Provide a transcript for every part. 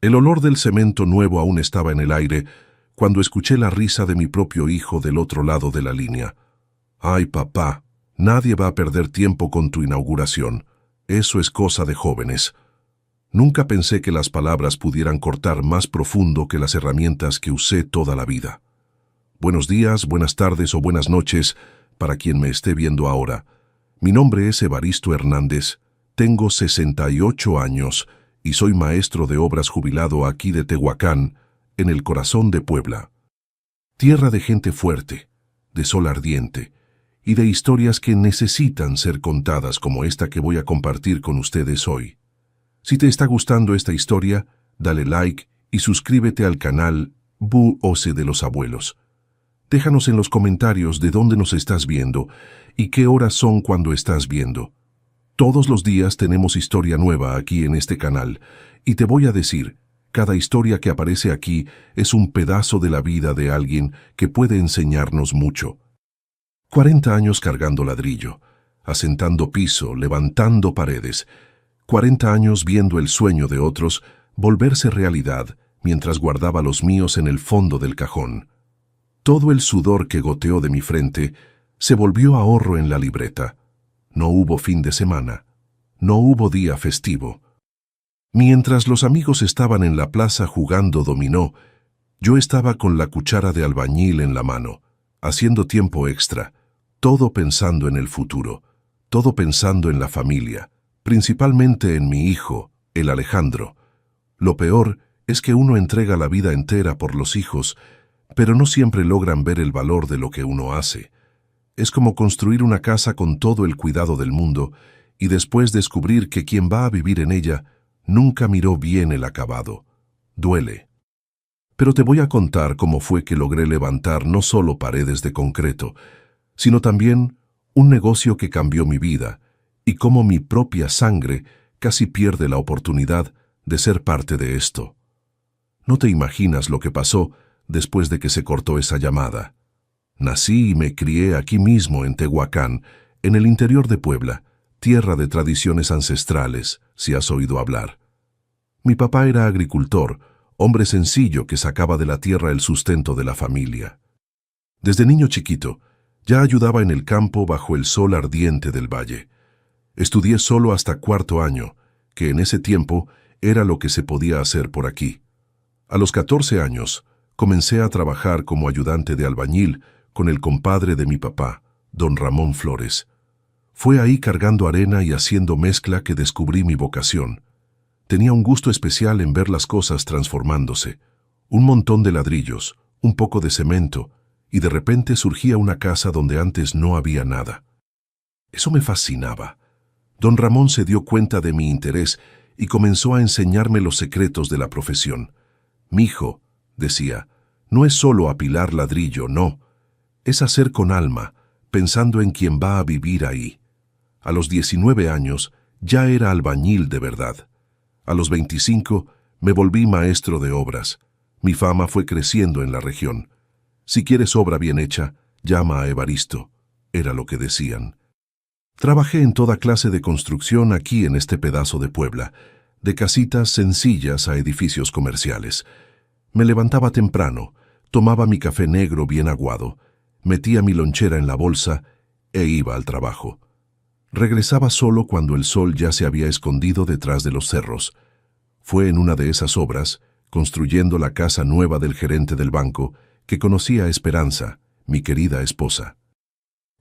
El olor del cemento nuevo aún estaba en el aire cuando escuché la risa de mi propio hijo del otro lado de la línea. «Ay, papá, nadie va a perder tiempo con tu inauguración. Eso es cosa de jóvenes». Nunca pensé que las palabras pudieran cortar más profundo que las herramientas que usé toda la vida. Buenos días, buenas tardes o buenas noches para quien me esté viendo ahora. Mi nombre es Evaristo Hernández, tengo 68 años y soy maestro de obras jubilado aquí de Tehuacán, en el corazón de Puebla. Tierra de gente fuerte, de sol ardiente y de historias que necesitan ser contadas como esta que voy a compartir con ustedes hoy. Si te está gustando esta historia, dale like y suscríbete al canal Bu-Ose de los Abuelos. Déjanos en los comentarios de dónde nos estás viendo y qué horas son cuando estás viendo. Todos los días tenemos historia nueva aquí en este canal y te voy a decir, cada historia que aparece aquí es un pedazo de la vida de alguien que puede enseñarnos mucho. 40 años cargando ladrillo, asentando piso, levantando paredes. 40 años viendo el sueño de otros volverse realidad mientras guardaba los míos en el fondo del cajón. Todo el sudor que goteó de mi frente se volvió ahorro en la libreta. No hubo fin de semana. No hubo día festivo. Mientras los amigos estaban en la plaza jugando dominó, yo estaba con la cuchara de albañil en la mano, haciendo tiempo extra, todo pensando en el futuro, todo pensando en la familia, principalmente en mi hijo, el Alejandro. Lo peor es que uno entrega la vida entera por los hijos, pero no siempre logran ver el valor de lo que uno hace. Es como construir una casa con todo el cuidado del mundo y después descubrir que quien va a vivir en ella nunca miró bien el acabado. Duele. Pero te voy a contar cómo fue que logré levantar no solo paredes de concreto, sino también un negocio que cambió mi vida y cómo mi propia sangre casi pierde la oportunidad de ser parte de esto. No te imaginas lo que pasó después de que se cortó esa llamada. Nací y me crié aquí mismo en Tehuacán, en el interior de Puebla, tierra de tradiciones ancestrales, si has oído hablar. Mi papá era agricultor, hombre sencillo que sacaba de la tierra el sustento de la familia. Desde niño chiquito, ya ayudaba en el campo bajo el sol ardiente del valle. Estudié solo hasta cuarto año, que en ese tiempo era lo que se podía hacer por aquí. A los 14 años, comencé a trabajar como ayudante de albañil con el compadre de mi papá, don Ramón Flores. Fue ahí cargando arena y haciendo mezcla que descubrí mi vocación. Tenía un gusto especial en ver las cosas transformándose. Un montón de ladrillos, un poco de cemento, y de repente surgía una casa donde antes no había nada. Eso me fascinaba. Don Ramón se dio cuenta de mi interés y comenzó a enseñarme los secretos de la profesión. «Mijo», decía, «no es solo apilar ladrillo, no. Es hacer con alma, pensando en quien va a vivir ahí». A los 19 años ya era albañil de verdad. A los 25 me volví maestro de obras. Mi fama fue creciendo en la región. «Si quieres obra bien hecha, llama a Evaristo», era lo que decían. Trabajé en toda clase de construcción aquí en este pedazo de Puebla, de casitas sencillas a edificios comerciales. Me levantaba temprano, tomaba mi café negro bien aguado, metía mi lonchera en la bolsa e iba al trabajo. Regresaba solo cuando el sol ya se había escondido detrás de los cerros. Fue en una de esas obras, construyendo la casa nueva del gerente del banco, que conocí a Esperanza, mi querida esposa.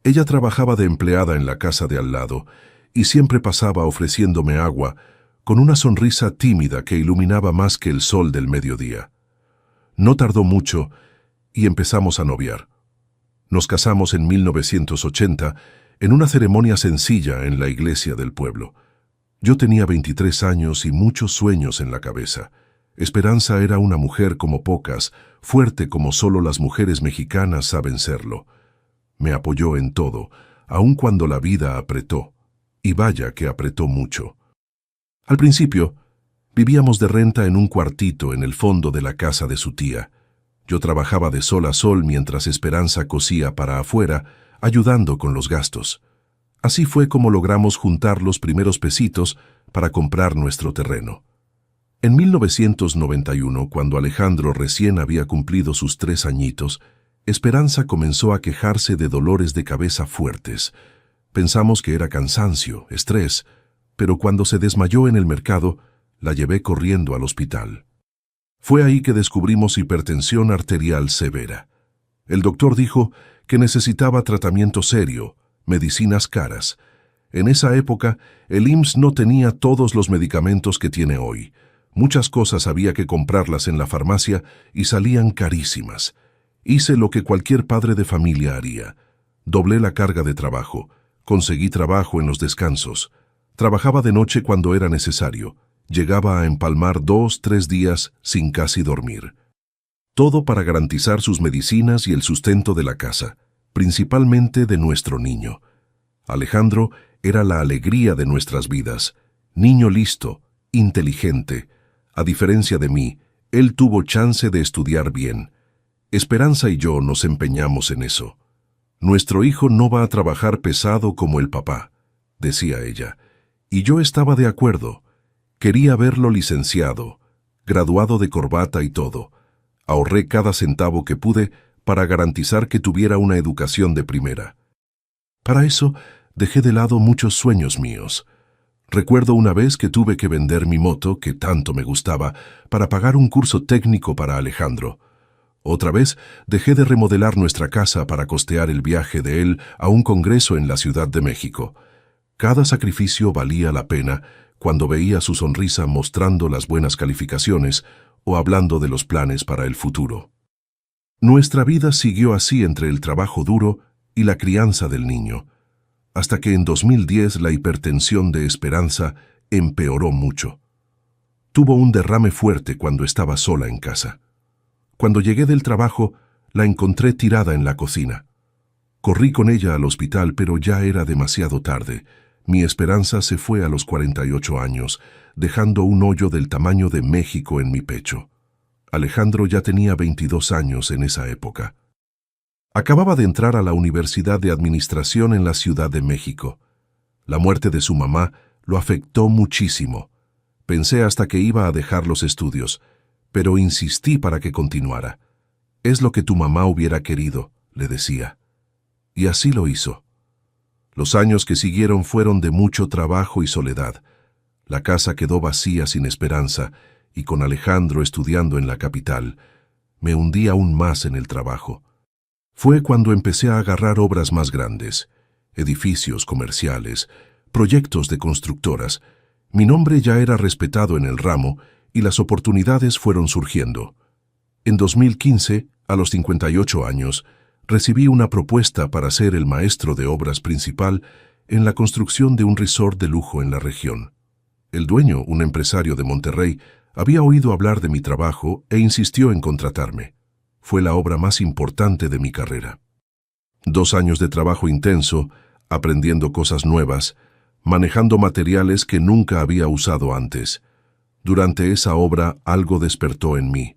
Ella trabajaba de empleada en la casa de al lado y siempre pasaba ofreciéndome agua con una sonrisa tímida que iluminaba más que el sol del mediodía. No tardó mucho y empezamos a noviar. Nos casamos en 1980 en una ceremonia sencilla en la iglesia del pueblo. Yo tenía 23 años y muchos sueños en la cabeza. Esperanza era una mujer como pocas, fuerte como solo las mujeres mexicanas saben serlo. Me apoyó en todo, aun cuando la vida apretó, y vaya que apretó mucho. Al principio, vivíamos de renta en un cuartito en el fondo de la casa de su tía. Yo trabajaba de sol a sol mientras Esperanza cosía para afuera, ayudando con los gastos. Así fue como logramos juntar los primeros pesitos para comprar nuestro terreno. En 1991, cuando Alejandro recién había cumplido sus 3 añitos, Esperanza comenzó a quejarse de dolores de cabeza fuertes. Pensamos que era cansancio, estrés, pero cuando se desmayó en el mercado, la llevé corriendo al hospital. Fue ahí que descubrimos hipertensión arterial severa. El doctor dijo que necesitaba tratamiento serio, medicinas caras. En esa época, el IMSS no tenía todos los medicamentos que tiene hoy. Muchas cosas había que comprarlas en la farmacia y salían carísimas. Hice lo que cualquier padre de familia haría. Doblé la carga de trabajo. Conseguí trabajo en los descansos. Trabajaba de noche cuando era necesario. Llegaba a empalmar 2, 3 días sin casi dormir. Todo para garantizar sus medicinas y el sustento de la casa, principalmente de nuestro niño. Alejandro era la alegría de nuestras vidas. Niño listo, inteligente. A diferencia de mí, él tuvo chance de estudiar bien. Esperanza y yo nos empeñamos en eso. Nuestro hijo no va a trabajar pesado como el papá, decía ella, y yo estaba de acuerdo. Quería verlo licenciado, graduado de corbata y todo. Ahorré cada centavo que pude para garantizar que tuviera una educación de primera. Para eso, dejé de lado muchos sueños míos. Recuerdo una vez que tuve que vender mi moto, que tanto me gustaba, para pagar un curso técnico para Alejandro. Otra vez, dejé de remodelar nuestra casa para costear el viaje de él a un congreso en la Ciudad de México. Cada sacrificio valía la pena cuando veía su sonrisa mostrando las buenas calificaciones o hablando de los planes para el futuro. Nuestra vida siguió así entre el trabajo duro y la crianza del niño, hasta que en 2010 la hipertensión de Esperanza empeoró mucho. Tuvo un derrame fuerte cuando estaba sola en casa. Cuando llegué del trabajo, la encontré tirada en la cocina. Corrí con ella al hospital, pero ya era demasiado tarde. Mi Esperanza se fue a los 48 años, dejando un hoyo del tamaño de México en mi pecho. Alejandro ya tenía 22 años en esa época. Acababa de entrar a la Universidad de Administración en la Ciudad de México. La muerte de su mamá lo afectó muchísimo. Pensé hasta que iba a dejar los estudios, pero insistí para que continuara. Es lo que tu mamá hubiera querido, le decía. Y así lo hizo. Los años que siguieron fueron de mucho trabajo y soledad. La casa quedó vacía sin esperanza, y con Alejandro estudiando en la capital, me hundí aún más en el trabajo. Fue cuando empecé a agarrar obras más grandes, edificios comerciales, proyectos de constructoras. Mi nombre ya era respetado en el ramo y las oportunidades fueron surgiendo. En 2015, a los 58 años, recibí una propuesta para ser el maestro de obras principal en la construcción de un resort de lujo en la región. El dueño, un empresario de Monterrey, había oído hablar de mi trabajo e insistió en contratarme. Fue la obra más importante de mi carrera. 2 años de trabajo intenso, aprendiendo cosas nuevas, manejando materiales que nunca había usado antes. Durante esa obra algo despertó en mí.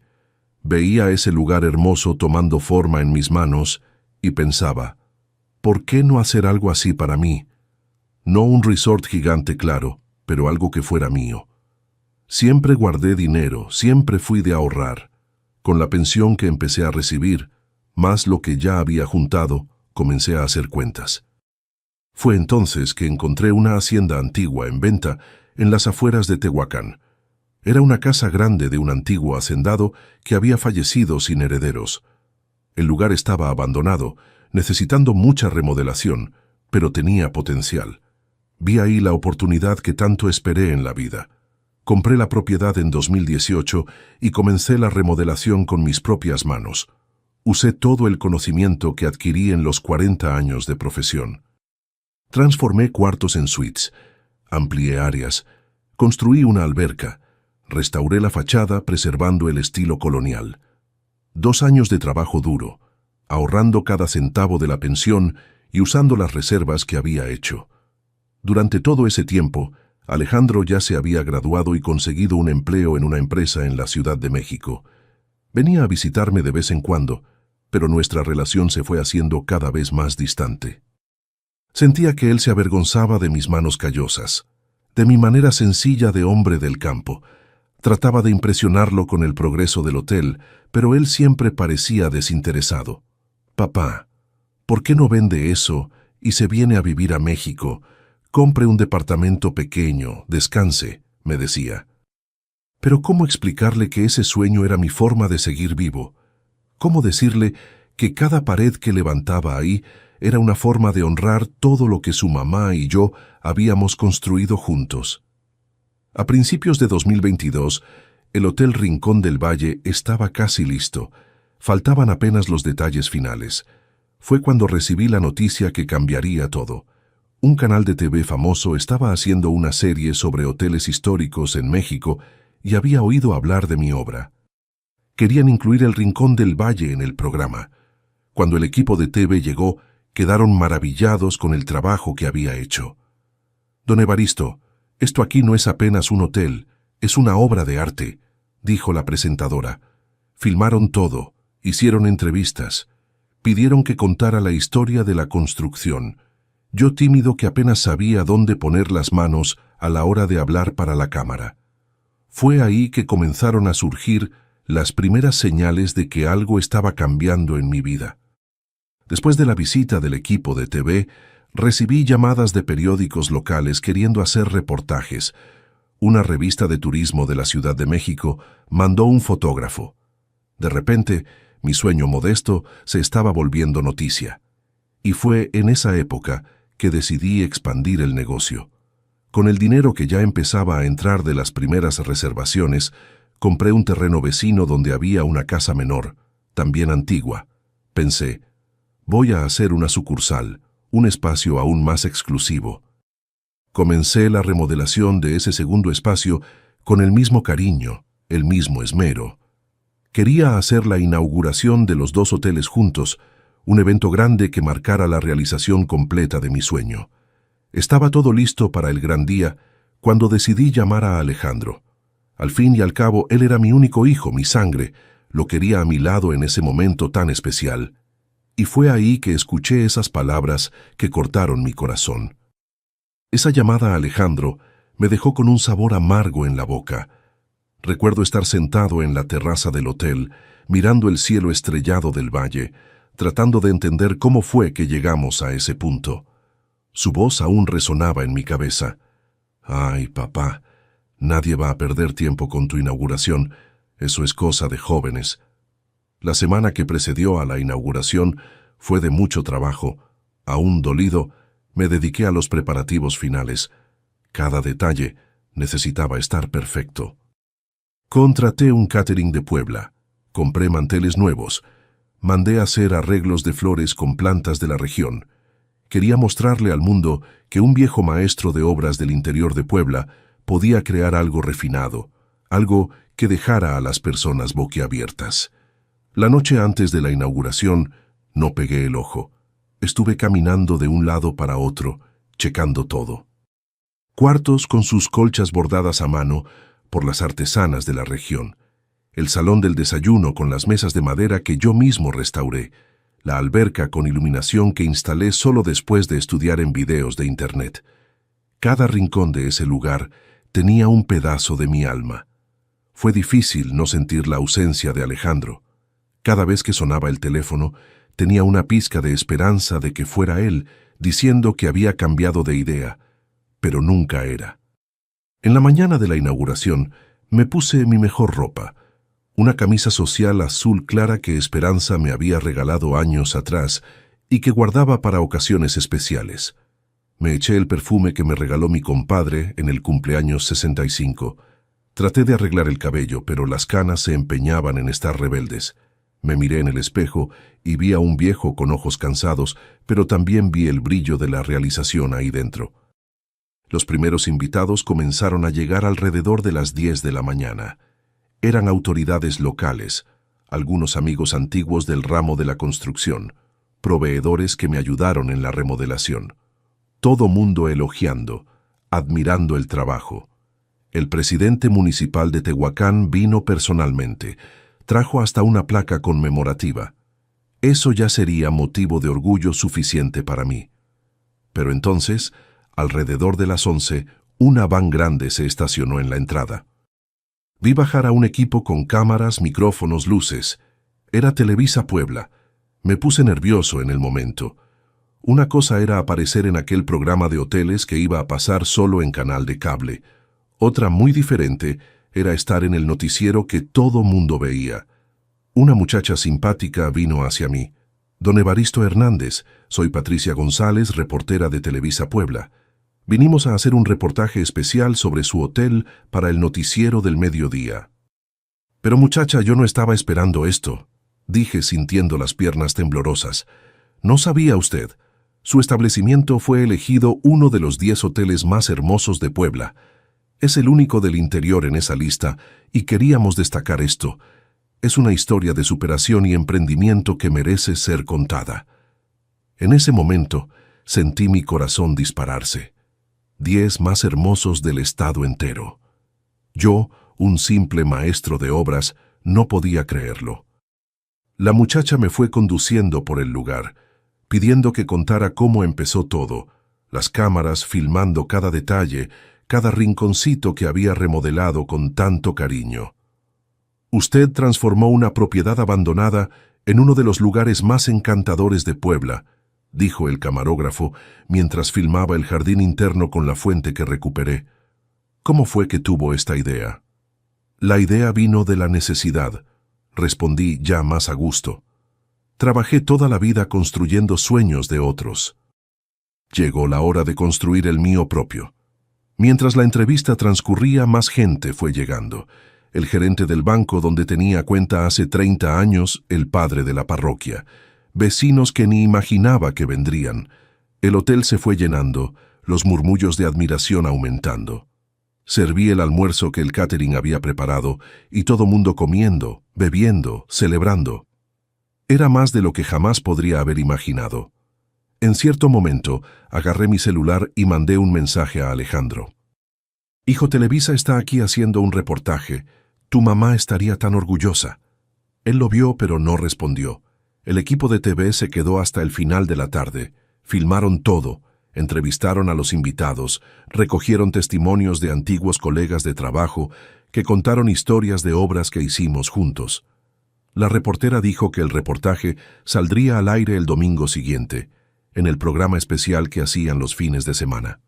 Veía ese lugar hermoso tomando forma en mis manos y pensaba, ¿por qué no hacer algo así para mí? No un resort gigante, claro, pero algo que fuera mío. Siempre guardé dinero, siempre fui de ahorrar. Con la pensión que empecé a recibir, más lo que ya había juntado, comencé a hacer cuentas. Fue entonces que encontré una hacienda antigua en venta en las afueras de Tehuacán. Era una casa grande de un antiguo hacendado que había fallecido sin herederos. El lugar estaba abandonado, necesitando mucha remodelación, pero tenía potencial. Vi ahí la oportunidad que tanto esperé en la vida. Compré la propiedad en 2018 y comencé la remodelación con mis propias manos. Usé todo el conocimiento que adquirí en los 40 años de profesión. Transformé cuartos en suites, amplié áreas, construí una alberca, restauré la fachada preservando el estilo colonial. 2 años de trabajo duro, ahorrando cada centavo de la pensión y usando las reservas que había hecho. Durante todo ese tiempo, Alejandro ya se había graduado y conseguido un empleo en una empresa en la Ciudad de México. Venía a visitarme de vez en cuando, pero nuestra relación se fue haciendo cada vez más distante. Sentía que él se avergonzaba de mis manos callosas, de mi manera sencilla de hombre del campo. Trataba de impresionarlo con el progreso del hotel, pero él siempre parecía desinteresado. «Papá, ¿por qué no vende eso y se viene a vivir a México? Compre un departamento pequeño, descanse», me decía. Pero ¿cómo explicarle que ese sueño era mi forma de seguir vivo? ¿Cómo decirle que cada pared que levantaba ahí era una forma de honrar todo lo que su mamá y yo habíamos construido juntos? A principios de 2022, el Hotel Rincón del Valle estaba casi listo. Faltaban apenas los detalles finales. Fue cuando recibí la noticia que cambiaría todo. Un canal de TV famoso estaba haciendo una serie sobre hoteles históricos en México y había oído hablar de mi obra. Querían incluir el Rincón del Valle en el programa. Cuando el equipo de TV llegó, quedaron maravillados con el trabajo que había hecho. «Don Evaristo, esto aquí no es apenas un hotel, es una obra de arte», dijo la presentadora. Filmaron todo, hicieron entrevistas, pidieron que contara la historia de la construcción. Yo, tímido que apenas sabía dónde poner las manos a la hora de hablar para la cámara. Fue ahí que comenzaron a surgir las primeras señales de que algo estaba cambiando en mi vida. Después de la visita del equipo de TV, recibí llamadas de periódicos locales queriendo hacer reportajes. Una revista de turismo de la Ciudad de México mandó un fotógrafo. De repente, mi sueño modesto se estaba volviendo noticia. Y fue en esa época que decidí expandir el negocio. Con el dinero que ya empezaba a entrar de las primeras reservaciones, compré un terreno vecino donde había una casa menor, también antigua. Pensé, voy a hacer una sucursal, un espacio aún más exclusivo. Comencé la remodelación de ese segundo espacio con el mismo cariño, el mismo esmero. Quería hacer la inauguración de los 2 hoteles juntos, un evento grande que marcara la realización completa de mi sueño. Estaba todo listo para el gran día cuando decidí llamar a Alejandro. Al fin y al cabo, él era mi único hijo, mi sangre, lo quería a mi lado en ese momento tan especial. Y fue ahí que escuché esas palabras que cortaron mi corazón. Esa llamada a Alejandro me dejó con un sabor amargo en la boca. Recuerdo estar sentado en la terraza del hotel, mirando el cielo estrellado del valle, tratando de entender cómo fue que llegamos a ese punto. Su voz aún resonaba en mi cabeza. «Ay, papá, nadie va a perder tiempo con tu inauguración. Eso es cosa de jóvenes». La semana que precedió a la inauguración fue de mucho trabajo. Aún dolido, me dediqué a los preparativos finales. Cada detalle necesitaba estar perfecto. Contraté un catering de Puebla, compré manteles nuevos, mandé a hacer arreglos de flores con plantas de la región. Quería mostrarle al mundo que un viejo maestro de obras del interior de Puebla podía crear algo refinado, algo que dejara a las personas boquiabiertas. La noche antes de la inauguración, no pegué el ojo. Estuve caminando de un lado para otro, checando todo. Cuartos con sus colchas bordadas a mano por las artesanas de la región. El salón del desayuno con las mesas de madera que yo mismo restauré. La alberca con iluminación que instalé solo después de estudiar en videos de internet. Cada rincón de ese lugar tenía un pedazo de mi alma. Fue difícil no sentir la ausencia de Alejandro. Cada vez que sonaba el teléfono, tenía una pizca de esperanza de que fuera él, diciendo que había cambiado de idea, pero nunca era. En la mañana de la inauguración, me puse mi mejor ropa, una camisa social azul clara que Esperanza me había regalado años atrás y que guardaba para ocasiones especiales. Me eché el perfume que me regaló mi compadre en el cumpleaños 65. Traté de arreglar el cabello, pero las canas se empeñaban en estar rebeldes. Me miré en el espejo y vi a un viejo con ojos cansados, pero también vi el brillo de la realización ahí dentro. Los primeros invitados comenzaron a llegar alrededor de las 10 de la mañana. Eran autoridades locales, algunos amigos antiguos del ramo de la construcción, proveedores que me ayudaron en la remodelación. Todo mundo elogiando, admirando el trabajo. El presidente municipal de Tehuacán vino personalmente, trajo hasta una placa conmemorativa. Eso ya sería motivo de orgullo suficiente para mí. Pero entonces, alrededor de las 11, una van grande se estacionó en la entrada. Vi bajar a un equipo con cámaras, micrófonos, luces. Era Televisa Puebla. Me puse nervioso en el momento. Una cosa era aparecer en aquel programa de hoteles que iba a pasar solo en canal de cable. Otra muy diferente era estar en el noticiero que todo mundo veía. Una muchacha simpática vino hacia mí. Don Evaristo Hernández, soy Patricia González, reportera de Televisa Puebla. Vinimos a hacer un reportaje especial sobre su hotel para el noticiero del mediodía. Pero muchacha, yo no estaba esperando esto, dije sintiendo las piernas temblorosas. No sabía usted. Su establecimiento fue elegido uno de los 10 hoteles más hermosos de Puebla. Es el único del interior en esa lista y queríamos destacar esto. Es una historia de superación y emprendimiento que merece ser contada. En ese momento, sentí mi corazón dispararse. 10 más hermosos del estado entero. Yo, un simple maestro de obras, no podía creerlo. La muchacha me fue conduciendo por el lugar, pidiendo que contara cómo empezó todo, las cámaras filmando cada detalle, cada rinconcito que había remodelado con tanto cariño. Usted transformó una propiedad abandonada en uno de los lugares más encantadores de Puebla, dijo el camarógrafo mientras filmaba el jardín interno con la fuente que recuperé. ¿Cómo fue que tuvo esta idea? La idea vino de la necesidad, respondí ya más a gusto. Trabajé toda la vida construyendo sueños de otros. Llegó la hora de construir el mío propio. Mientras la entrevista transcurría, más gente fue llegando. El gerente del banco donde tenía cuenta hace 30 años, el padre de la parroquia. Vecinos que ni imaginaba que vendrían. El hotel se fue llenando, los murmullos de admiración aumentando. Serví el almuerzo que el catering había preparado y todo mundo comiendo, bebiendo, celebrando. Era más de lo que jamás podría haber imaginado. En cierto momento, agarré mi celular y mandé un mensaje a Alejandro. Hijo, Televisa está aquí haciendo un reportaje. Tu mamá estaría tan orgullosa. Él lo vio, pero no respondió. El equipo de TV se quedó hasta el final de la tarde. Filmaron todo, entrevistaron a los invitados, recogieron testimonios de antiguos colegas de trabajo que contaron historias de obras que hicimos juntos. La reportera dijo que el reportaje saldría al aire el domingo siguiente, en el programa especial que hacían los fines de semana.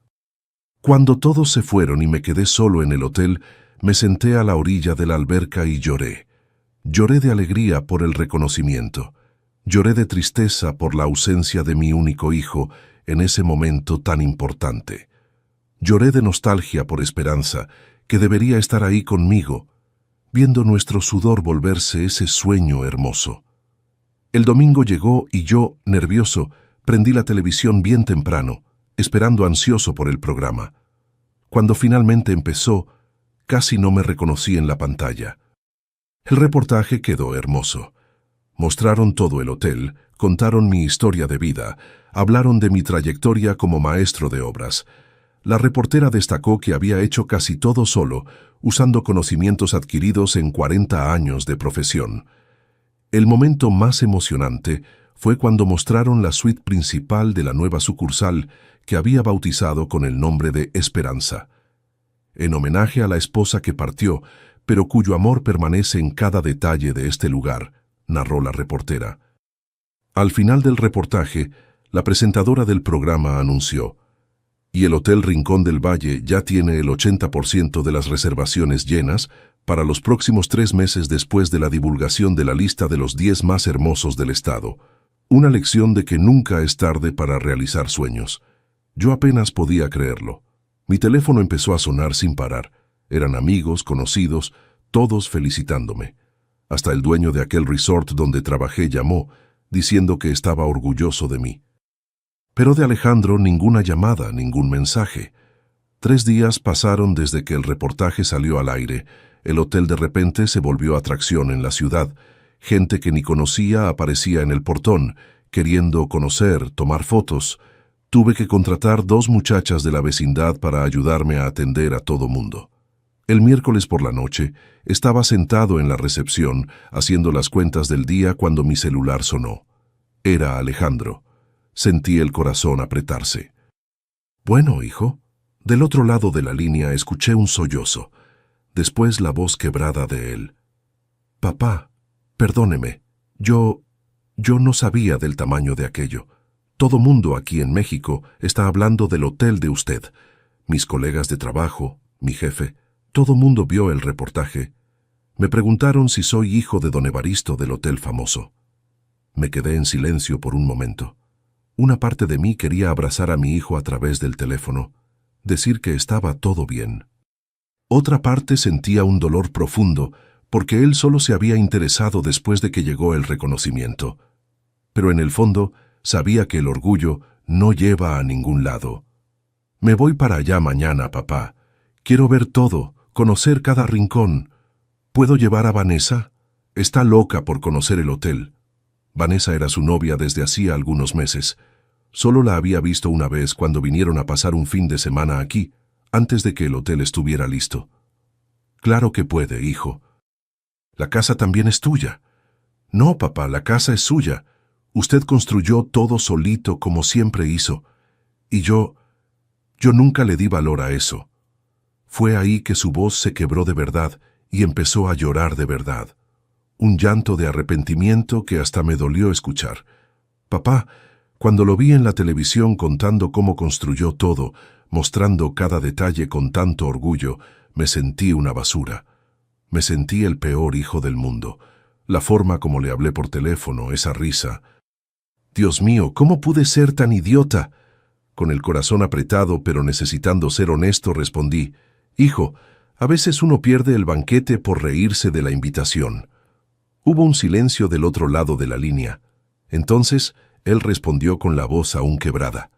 Cuando todos se fueron y me quedé solo en el hotel, me senté a la orilla de la alberca y lloré. Lloré de alegría por el reconocimiento. Lloré de tristeza por la ausencia de mi único hijo en ese momento tan importante. Lloré de nostalgia por Esperanza, que debería estar ahí conmigo, viendo nuestro sudor volverse ese sueño hermoso. El domingo llegó y yo, nervioso, prendí la televisión bien temprano, esperando ansioso por el programa. Cuando finalmente empezó, casi no me reconocí en la pantalla. El reportaje quedó hermoso. Mostraron todo el hotel, contaron mi historia de vida, hablaron de mi trayectoria como maestro de obras. La reportera destacó que había hecho casi todo solo, usando conocimientos adquiridos en 40 años de profesión. El momento más emocionante fue cuando mostraron la suite principal de la nueva sucursal que había bautizado con el nombre de Esperanza. En homenaje a la esposa que partió, pero cuyo amor permanece en cada detalle de este lugar, narró la reportera. Al final del reportaje, la presentadora del programa anunció: y el Hotel Rincón del Valle ya tiene el 80% de las reservaciones llenas para los próximos 3 meses después de la divulgación de la lista de los 10 más hermosos del estado. Una lección de que nunca es tarde para realizar sueños. Yo apenas podía creerlo. Mi teléfono empezó a sonar sin parar. Eran amigos, conocidos, todos felicitándome. Hasta el dueño de aquel resort donde trabajé llamó, diciendo que estaba orgulloso de mí. Pero de Alejandro ninguna llamada, ningún mensaje. 3 días pasaron desde que el reportaje salió al aire. El hotel de repente se volvió atracción en la ciudad. Gente que ni conocía aparecía en el portón, queriendo conocer, tomar fotos. Tuve que contratar 2 muchachas de la vecindad para ayudarme a atender a todo mundo. El miércoles por la noche, estaba sentado en la recepción, haciendo las cuentas del día cuando mi celular sonó. Era Alejandro. Sentí el corazón apretarse. Bueno, hijo. Del otro lado de la línea escuché un sollozo. Después la voz quebrada de él. Papá, perdóneme. Yo no sabía del tamaño de aquello. Todo mundo aquí en México está hablando del hotel de usted. Mis colegas de trabajo, mi jefe, todo mundo vio el reportaje. Me preguntaron si soy hijo de don Evaristo del hotel famoso. Me quedé en silencio por un momento. Una parte de mí quería abrazar a mi hijo a través del teléfono, decir que estaba todo bien. Otra parte sentía un dolor profundo, porque él solo se había interesado después de que llegó el reconocimiento. Pero en el fondo, sabía que el orgullo no lleva a ningún lado. Me voy para allá mañana, papá. Quiero ver todo, conocer cada rincón. ¿Puedo llevar a Vanessa? Está loca por conocer el hotel. Vanessa era su novia desde hacía algunos meses. Solo la había visto una vez cuando vinieron a pasar un fin de semana aquí, antes de que el hotel estuviera listo. Claro que puede, hijo. La casa también es tuya. No, papá, la casa es suya. Usted construyó todo solito como siempre hizo. Y yo nunca le di valor a eso. Fue ahí que su voz se quebró de verdad y empezó a llorar de verdad. Un llanto de arrepentimiento que hasta me dolió escuchar. Papá, cuando lo vi en la televisión contando cómo construyó todo, mostrando cada detalle con tanto orgullo, me sentí una basura. Me sentí el peor hijo del mundo. La forma como le hablé por teléfono, esa risa. Dios mío, ¿cómo pude ser tan idiota? Con el corazón apretado, pero necesitando ser honesto, respondí, hijo, a veces uno pierde el banquete por reírse de la invitación. Hubo un silencio del otro lado de la línea. Entonces, él respondió con la voz aún quebrada.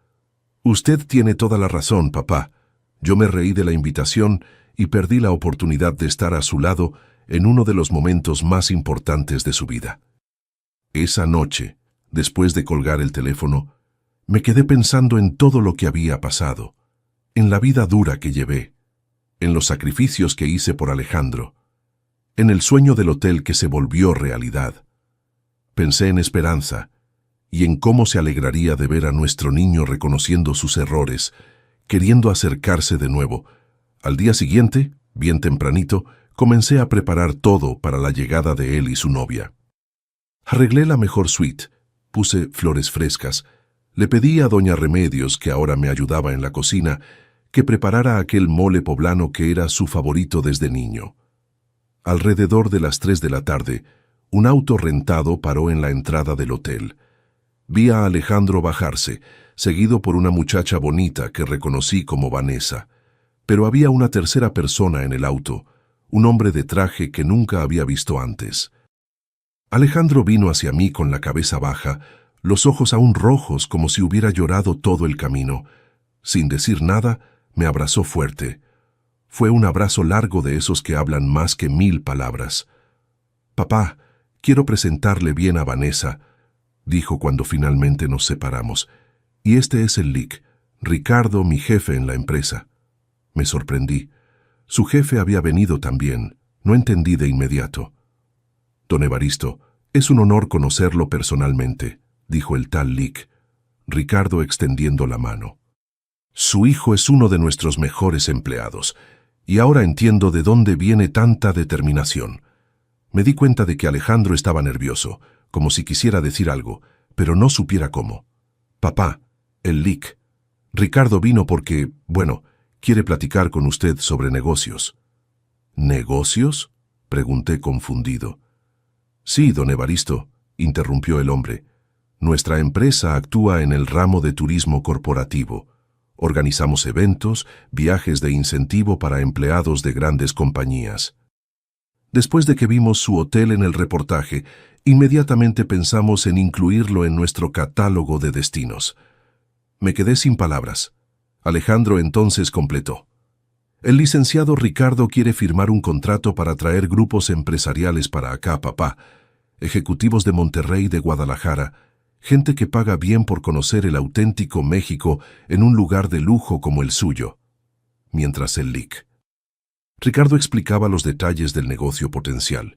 Usted tiene toda la razón, papá. Yo me reí de la invitación y perdí la oportunidad de estar a su lado en uno de los momentos más importantes de su vida. Esa noche, después de colgar el teléfono, me quedé pensando en todo lo que había pasado, en la vida dura que llevé, en los sacrificios que hice por Alejandro, en el sueño del hotel que se volvió realidad. Pensé en Esperanza y en cómo se alegraría de ver a nuestro niño reconociendo sus errores, queriendo acercarse de nuevo. Al día siguiente, bien tempranito, comencé a preparar todo para la llegada de él y su novia. Arreglé la mejor suite, puse flores frescas, le pedí a doña Remedios, que ahora me ayudaba en la cocina, que preparara aquel mole poblano que era su favorito desde niño. Alrededor de las 3 de la tarde, un auto rentado paró en la entrada del hotel. Vi a Alejandro bajarse, seguido por una muchacha bonita que reconocí como Vanessa. Pero había una tercera persona en el auto, un hombre de traje que nunca había visto antes. Alejandro vino hacia mí con la cabeza baja, los ojos aún rojos como si hubiera llorado todo el camino. Sin decir nada, me abrazó fuerte. Fue un abrazo largo de esos que hablan más que 1000 palabras. «Papá, quiero presentarle bien a Vanessa», dijo cuando finalmente nos separamos. «Y este es el Lic, Ricardo, mi jefe en la empresa». Me sorprendí. Su jefe había venido también. No entendí de inmediato. «Don Evaristo, es un honor conocerlo personalmente», dijo el tal Lic, Ricardo extendiendo la mano. «Su hijo es uno de nuestros mejores empleados, y ahora entiendo de dónde viene tanta determinación». Me di cuenta de que Alejandro estaba nervioso, como si quisiera decir algo, pero no supiera cómo. «Papá, el Lic, Ricardo vino porque, bueno, quiere platicar con usted sobre negocios». «¿Negocios?», pregunté confundido. «Sí, don Evaristo», interrumpió el hombre. «Nuestra empresa actúa en el ramo de turismo corporativo. Organizamos eventos, viajes de incentivo para empleados de grandes compañías». Después de que vimos su hotel en el reportaje, inmediatamente pensamos en incluirlo en nuestro catálogo de destinos. Me quedé sin palabras. Alejandro entonces completó. «El licenciado Ricardo quiere firmar un contrato para traer grupos empresariales para acá, papá. Ejecutivos de Monterrey y de Guadalajara, gente que paga bien por conocer el auténtico México en un lugar de lujo como el suyo». Mientras el Lic. Ricardo explicaba los detalles del negocio potencial.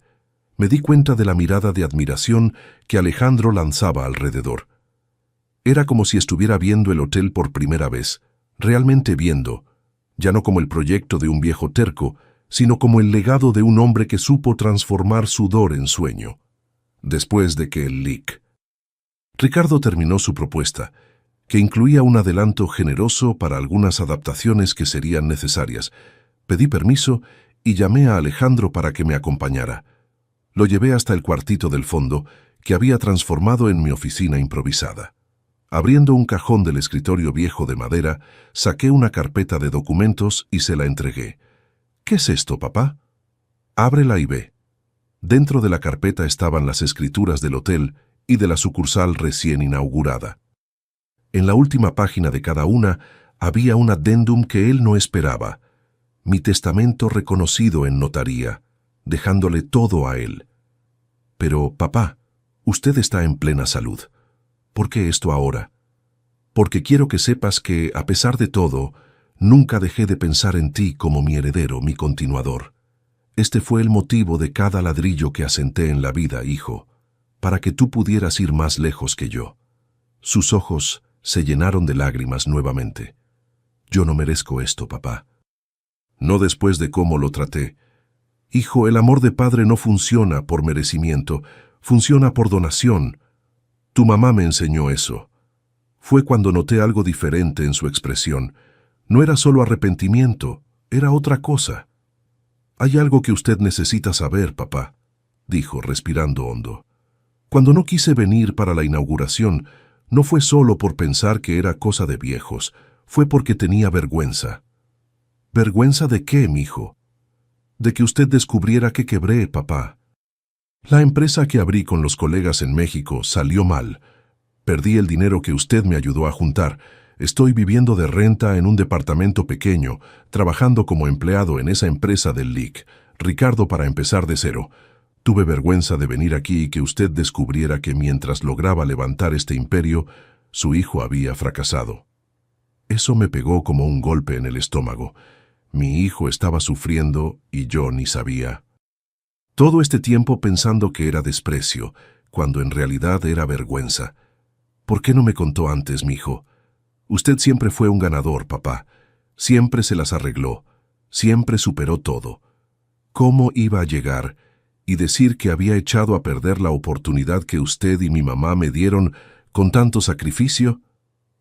Me di cuenta de la mirada de admiración que Alejandro lanzaba alrededor. Era como si estuviera viendo el hotel por primera vez, realmente viendo, ya no como el proyecto de un viejo terco, sino como el legado de un hombre que supo transformar sudor en sueño. Después de que el LIC. Ricardo terminó su propuesta, que incluía un adelanto generoso para algunas adaptaciones que serían necesarias. Pedí permiso y llamé a Alejandro para que me acompañara. Lo llevé hasta el cuartito del fondo, que había transformado en mi oficina improvisada. Abriendo un cajón del escritorio viejo de madera, saqué una carpeta de documentos y se la entregué. «¿Qué es esto, papá?» «Ábrela y ve». Dentro de la carpeta estaban las escrituras del hotel y de la sucursal recién inaugurada. En la última página de cada una había un adendum que él no esperaba. Mi testamento reconocido en notaría, dejándole todo a él. «Pero, papá, usted está en plena salud. ¿Por qué esto ahora?» «Porque quiero que sepas que, a pesar de todo, nunca dejé de pensar en ti como mi heredero, mi continuador. Este fue el motivo de cada ladrillo que asenté en la vida, hijo, para que tú pudieras ir más lejos que yo». Sus ojos se llenaron de lágrimas nuevamente. «Yo no merezco esto, papá. No después de cómo lo traté. Hijo, el amor de padre no funciona por merecimiento, funciona por donación. Tu mamá me enseñó eso. Fue cuando noté algo diferente en su expresión. No era solo arrepentimiento, era otra cosa». «Hay algo que usted necesita saber, papá», dijo, respirando hondo. «Cuando no quise venir para la inauguración, no fue solo por pensar que era cosa de viejos, fue porque tenía vergüenza». «¿Vergüenza de qué, mijo?» «De que usted descubriera que quebré, papá. La empresa que abrí con los colegas en México salió mal. Perdí el dinero que usted me ayudó a juntar. Estoy viviendo de renta en un departamento pequeño, trabajando como empleado en esa empresa del LIC. Ricardo, para empezar de cero. Tuve vergüenza de venir aquí y que usted descubriera que mientras lograba levantar este imperio, su hijo había fracasado. Eso me pegó como un golpe en el estómago. Mi hijo estaba sufriendo y yo ni sabía. Todo este tiempo pensando que era desprecio, cuando en realidad era vergüenza. ¿Por qué no me contó antes, mijo? Usted siempre fue un ganador, papá. Siempre se las arregló. Siempre superó todo. ¿Cómo iba a llegar y decir que había echado a perder la oportunidad que usted y mi mamá me dieron con tanto sacrificio?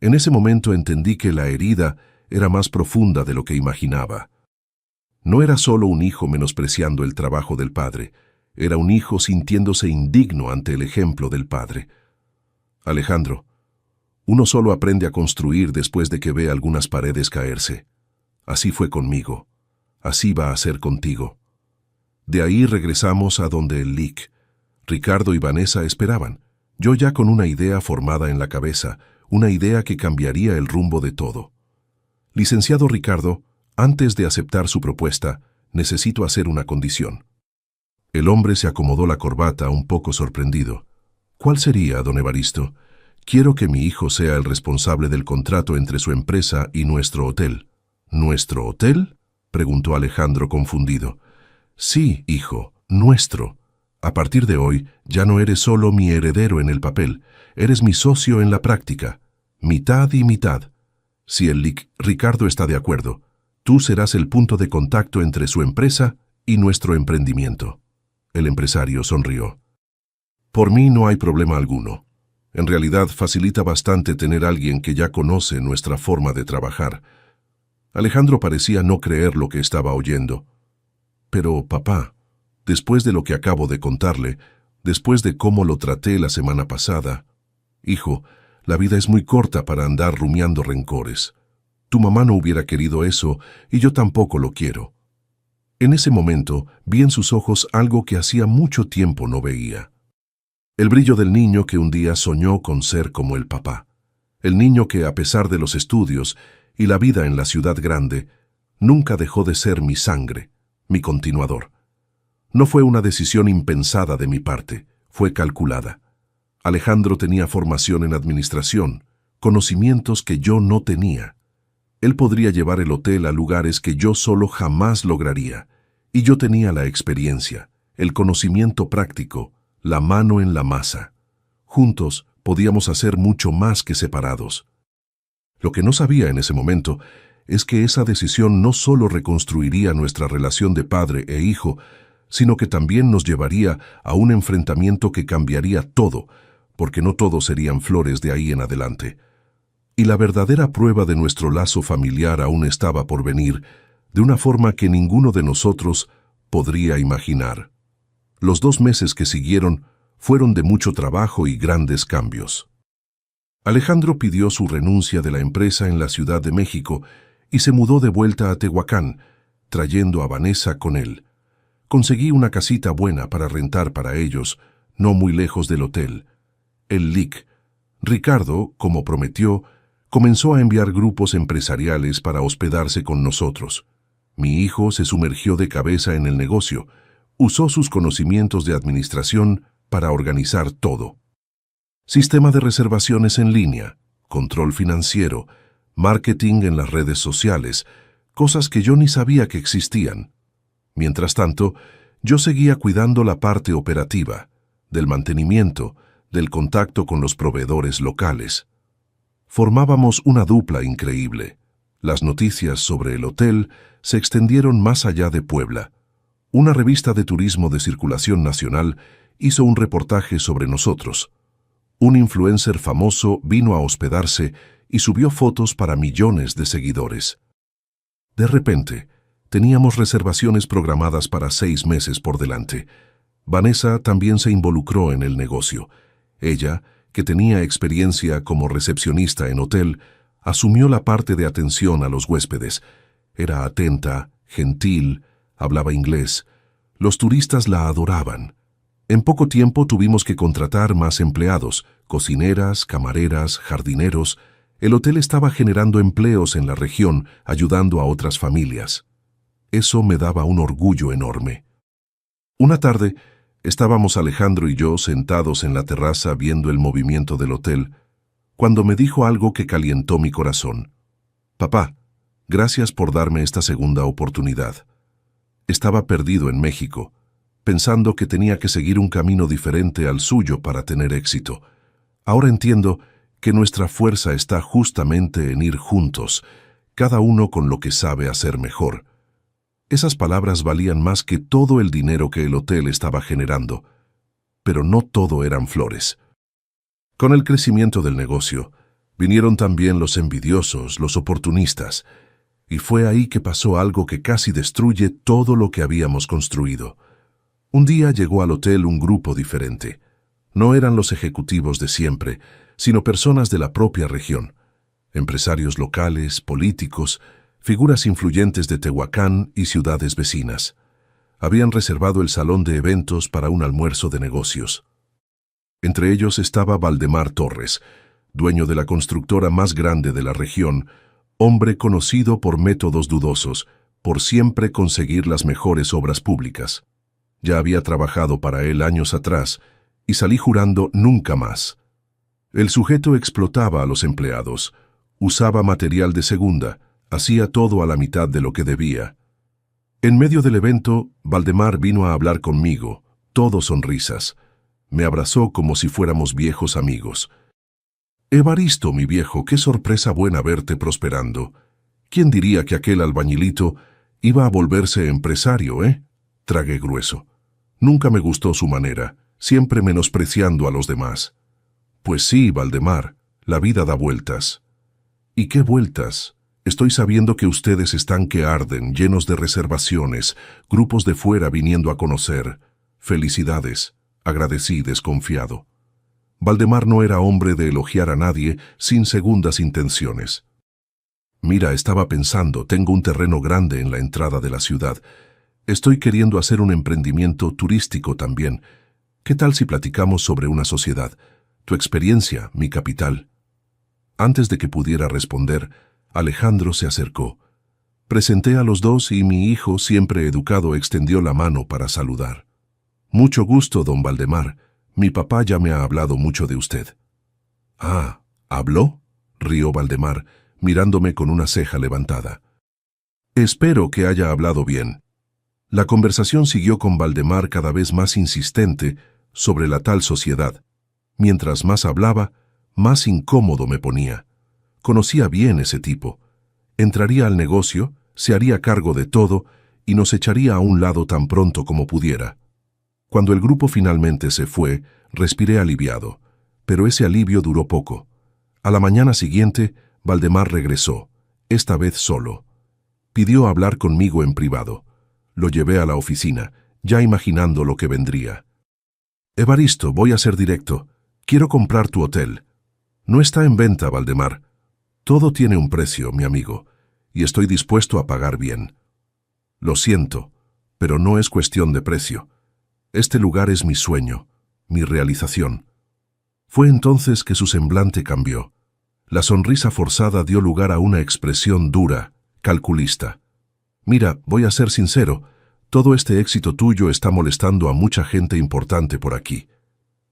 En ese momento entendí que la herida era más profunda de lo que imaginaba. No era solo un hijo menospreciando el trabajo del padre, era un hijo sintiéndose indigno ante el ejemplo del padre. Alejandro, uno solo aprende a construir después de que ve algunas paredes caerse. Así fue conmigo. Así va a ser contigo. De ahí regresamos a donde el LIC. Ricardo y Vanessa esperaban. Yo ya con una idea formada en la cabeza, una idea que cambiaría el rumbo de todo. Licenciado Ricardo, antes de aceptar su propuesta, necesito hacer una condición. El hombre se acomodó la corbata un poco sorprendido. ¿Cuál sería, don Evaristo? Quiero que mi hijo sea el responsable del contrato entre su empresa y nuestro hotel. ¿Nuestro hotel?, preguntó Alejandro confundido. Sí, hijo, nuestro. A partir de hoy, ya no eres solo mi heredero en el papel, eres mi socio en la práctica. Mitad y mitad. Si el LIC Ricardo está de acuerdo, tú serás el punto de contacto entre su empresa y nuestro emprendimiento. El empresario sonrió. Por mí no hay problema alguno. En realidad facilita bastante tener a alguien que ya conoce nuestra forma de trabajar. Alejandro parecía no creer lo que estaba oyendo. Pero, papá, después de lo que acabo de contarle, después de cómo lo traté la semana pasada, hijo, la vida es muy corta para andar rumiando rencores. Tu mamá no hubiera querido eso y yo tampoco lo quiero. En ese momento vi en sus ojos algo que hacía mucho tiempo no veía. El brillo del niño que un día soñó con ser como el papá. El niño que, a pesar de los estudios y la vida en la ciudad grande, nunca dejó de ser mi sangre, mi continuador. No fue una decisión impensada de mi parte, fue calculada. Alejandro tenía formación en administración, conocimientos que yo no tenía. Él podría llevar el hotel a lugares que yo solo jamás lograría, y yo tenía la experiencia, el conocimiento práctico, la mano en la masa. Juntos podíamos hacer mucho más que separados. Lo que no sabía en ese momento es que esa decisión no solo reconstruiría nuestra relación de padre e hijo, sino que también nos llevaría a un enfrentamiento que cambiaría todo, porque no todos serían flores de ahí en adelante. Y la verdadera prueba de nuestro lazo familiar aún estaba por venir, de una forma que ninguno de nosotros podría imaginar. Los 2 meses que siguieron fueron de mucho trabajo y grandes cambios. Alejandro pidió su renuncia de la empresa en la Ciudad de México y se mudó de vuelta a Tehuacán, trayendo a Vanessa con él. Conseguí una casita buena para rentar para ellos, no muy lejos del hotel. El LIC. Ricardo, como prometió, comenzó a enviar grupos empresariales para hospedarse con nosotros. Mi hijo se sumergió de cabeza en el negocio, usó sus conocimientos de administración para organizar todo. Sistema de reservaciones en línea, control financiero, marketing en las redes sociales, cosas que yo ni sabía que existían. Mientras tanto, yo seguía cuidando la parte operativa, del mantenimiento, del contacto con los proveedores locales. Formábamos una dupla increíble. Las noticias sobre el hotel se extendieron más allá de Puebla. Una revista de turismo de circulación nacional hizo un reportaje sobre nosotros. Un influencer famoso vino a hospedarse y subió fotos para millones de seguidores. De repente, teníamos reservaciones programadas para 6 meses por delante. Vanessa también se involucró en el negocio. Ella, que tenía experiencia como recepcionista en hotel, asumió la parte de atención a los huéspedes. Era atenta, gentil, hablaba inglés. Los turistas la adoraban. En poco tiempo tuvimos que contratar más empleados, cocineras, camareras, jardineros. El hotel estaba generando empleos en la región, ayudando a otras familias. Eso me daba un orgullo enorme. Una tarde, estábamos Alejandro y yo sentados en la terraza viendo el movimiento del hotel, cuando me dijo algo que calientó mi corazón. Papá, gracias por darme esta segunda oportunidad. Estaba perdido en México, pensando que tenía que seguir un camino diferente al suyo para tener éxito. Ahora entiendo que nuestra fuerza está justamente en ir juntos, cada uno con lo que sabe hacer mejor. Esas palabras valían más que todo el dinero que el hotel estaba generando, pero no todo eran flores. Con el crecimiento del negocio, vinieron también los envidiosos, los oportunistas, y fue ahí que pasó algo que casi destruye todo lo que habíamos construido. Un día llegó al hotel un grupo diferente. No eran los ejecutivos de siempre, sino personas de la propia región. Empresarios locales, políticos, figuras influyentes de Tehuacán y ciudades vecinas. Habían reservado el salón de eventos para un almuerzo de negocios. Entre ellos estaba Valdemar Torres, dueño de la constructora más grande de la región, hombre conocido por métodos dudosos, por siempre conseguir las mejores obras públicas. Ya había trabajado para él años atrás y salí jurando nunca más. El sujeto explotaba a los empleados, usaba material de segunda, hacía todo a la mitad de lo que debía. En medio del evento, Valdemar vino a hablar conmigo, todo sonrisas. Me abrazó como si fuéramos viejos amigos. Evaristo, mi viejo, qué sorpresa buena verte prosperando. ¿Quién diría que aquel albañilito iba a volverse empresario, Tragué grueso. Nunca me gustó su manera, siempre menospreciando a los demás. Pues sí, Valdemar, la vida da vueltas. ¿Y qué vueltas? Estoy sabiendo que ustedes están que arden, llenos de reservaciones, grupos de fuera viniendo a conocer. Felicidades, agradecí desconfiado. Valdemar no era hombre de elogiar a nadie sin segundas intenciones. Mira, estaba pensando, tengo un terreno grande en la entrada de la ciudad. Estoy queriendo hacer un emprendimiento turístico también. ¿Qué tal si platicamos sobre una sociedad? Tu experiencia, mi capital. Antes de que pudiera responder, Alejandro se acercó. Presenté a los dos y mi hijo, siempre educado, extendió la mano para saludar. Mucho gusto, don Valdemar. Mi papá ya me ha hablado mucho de usted. Ah, ¿habló? Rió Valdemar, mirándome con una ceja levantada. Espero que haya hablado bien. La conversación siguió con Valdemar cada vez más insistente sobre la tal sociedad. Mientras más hablaba, más incómodo me ponía. Conocía bien ese tipo. Entraría al negocio, se haría cargo de todo y nos echaría a un lado tan pronto como pudiera. Cuando el grupo finalmente se fue, respiré aliviado, pero ese alivio duró poco. A la mañana siguiente, Valdemar regresó, esta vez solo. Pidió hablar conmigo en privado. Lo llevé a la oficina, ya imaginando lo que vendría. Evaristo, voy a ser directo. Quiero comprar tu hotel. No está en venta, Valdemar. Todo tiene un precio, mi amigo, y estoy dispuesto a pagar bien. Lo siento, pero no es cuestión de precio. Este lugar es mi sueño, mi realización. Fue entonces que su semblante cambió. La sonrisa forzada dio lugar a una expresión dura, calculista. Mira, voy a ser sincero, todo este éxito tuyo está molestando a mucha gente importante por aquí.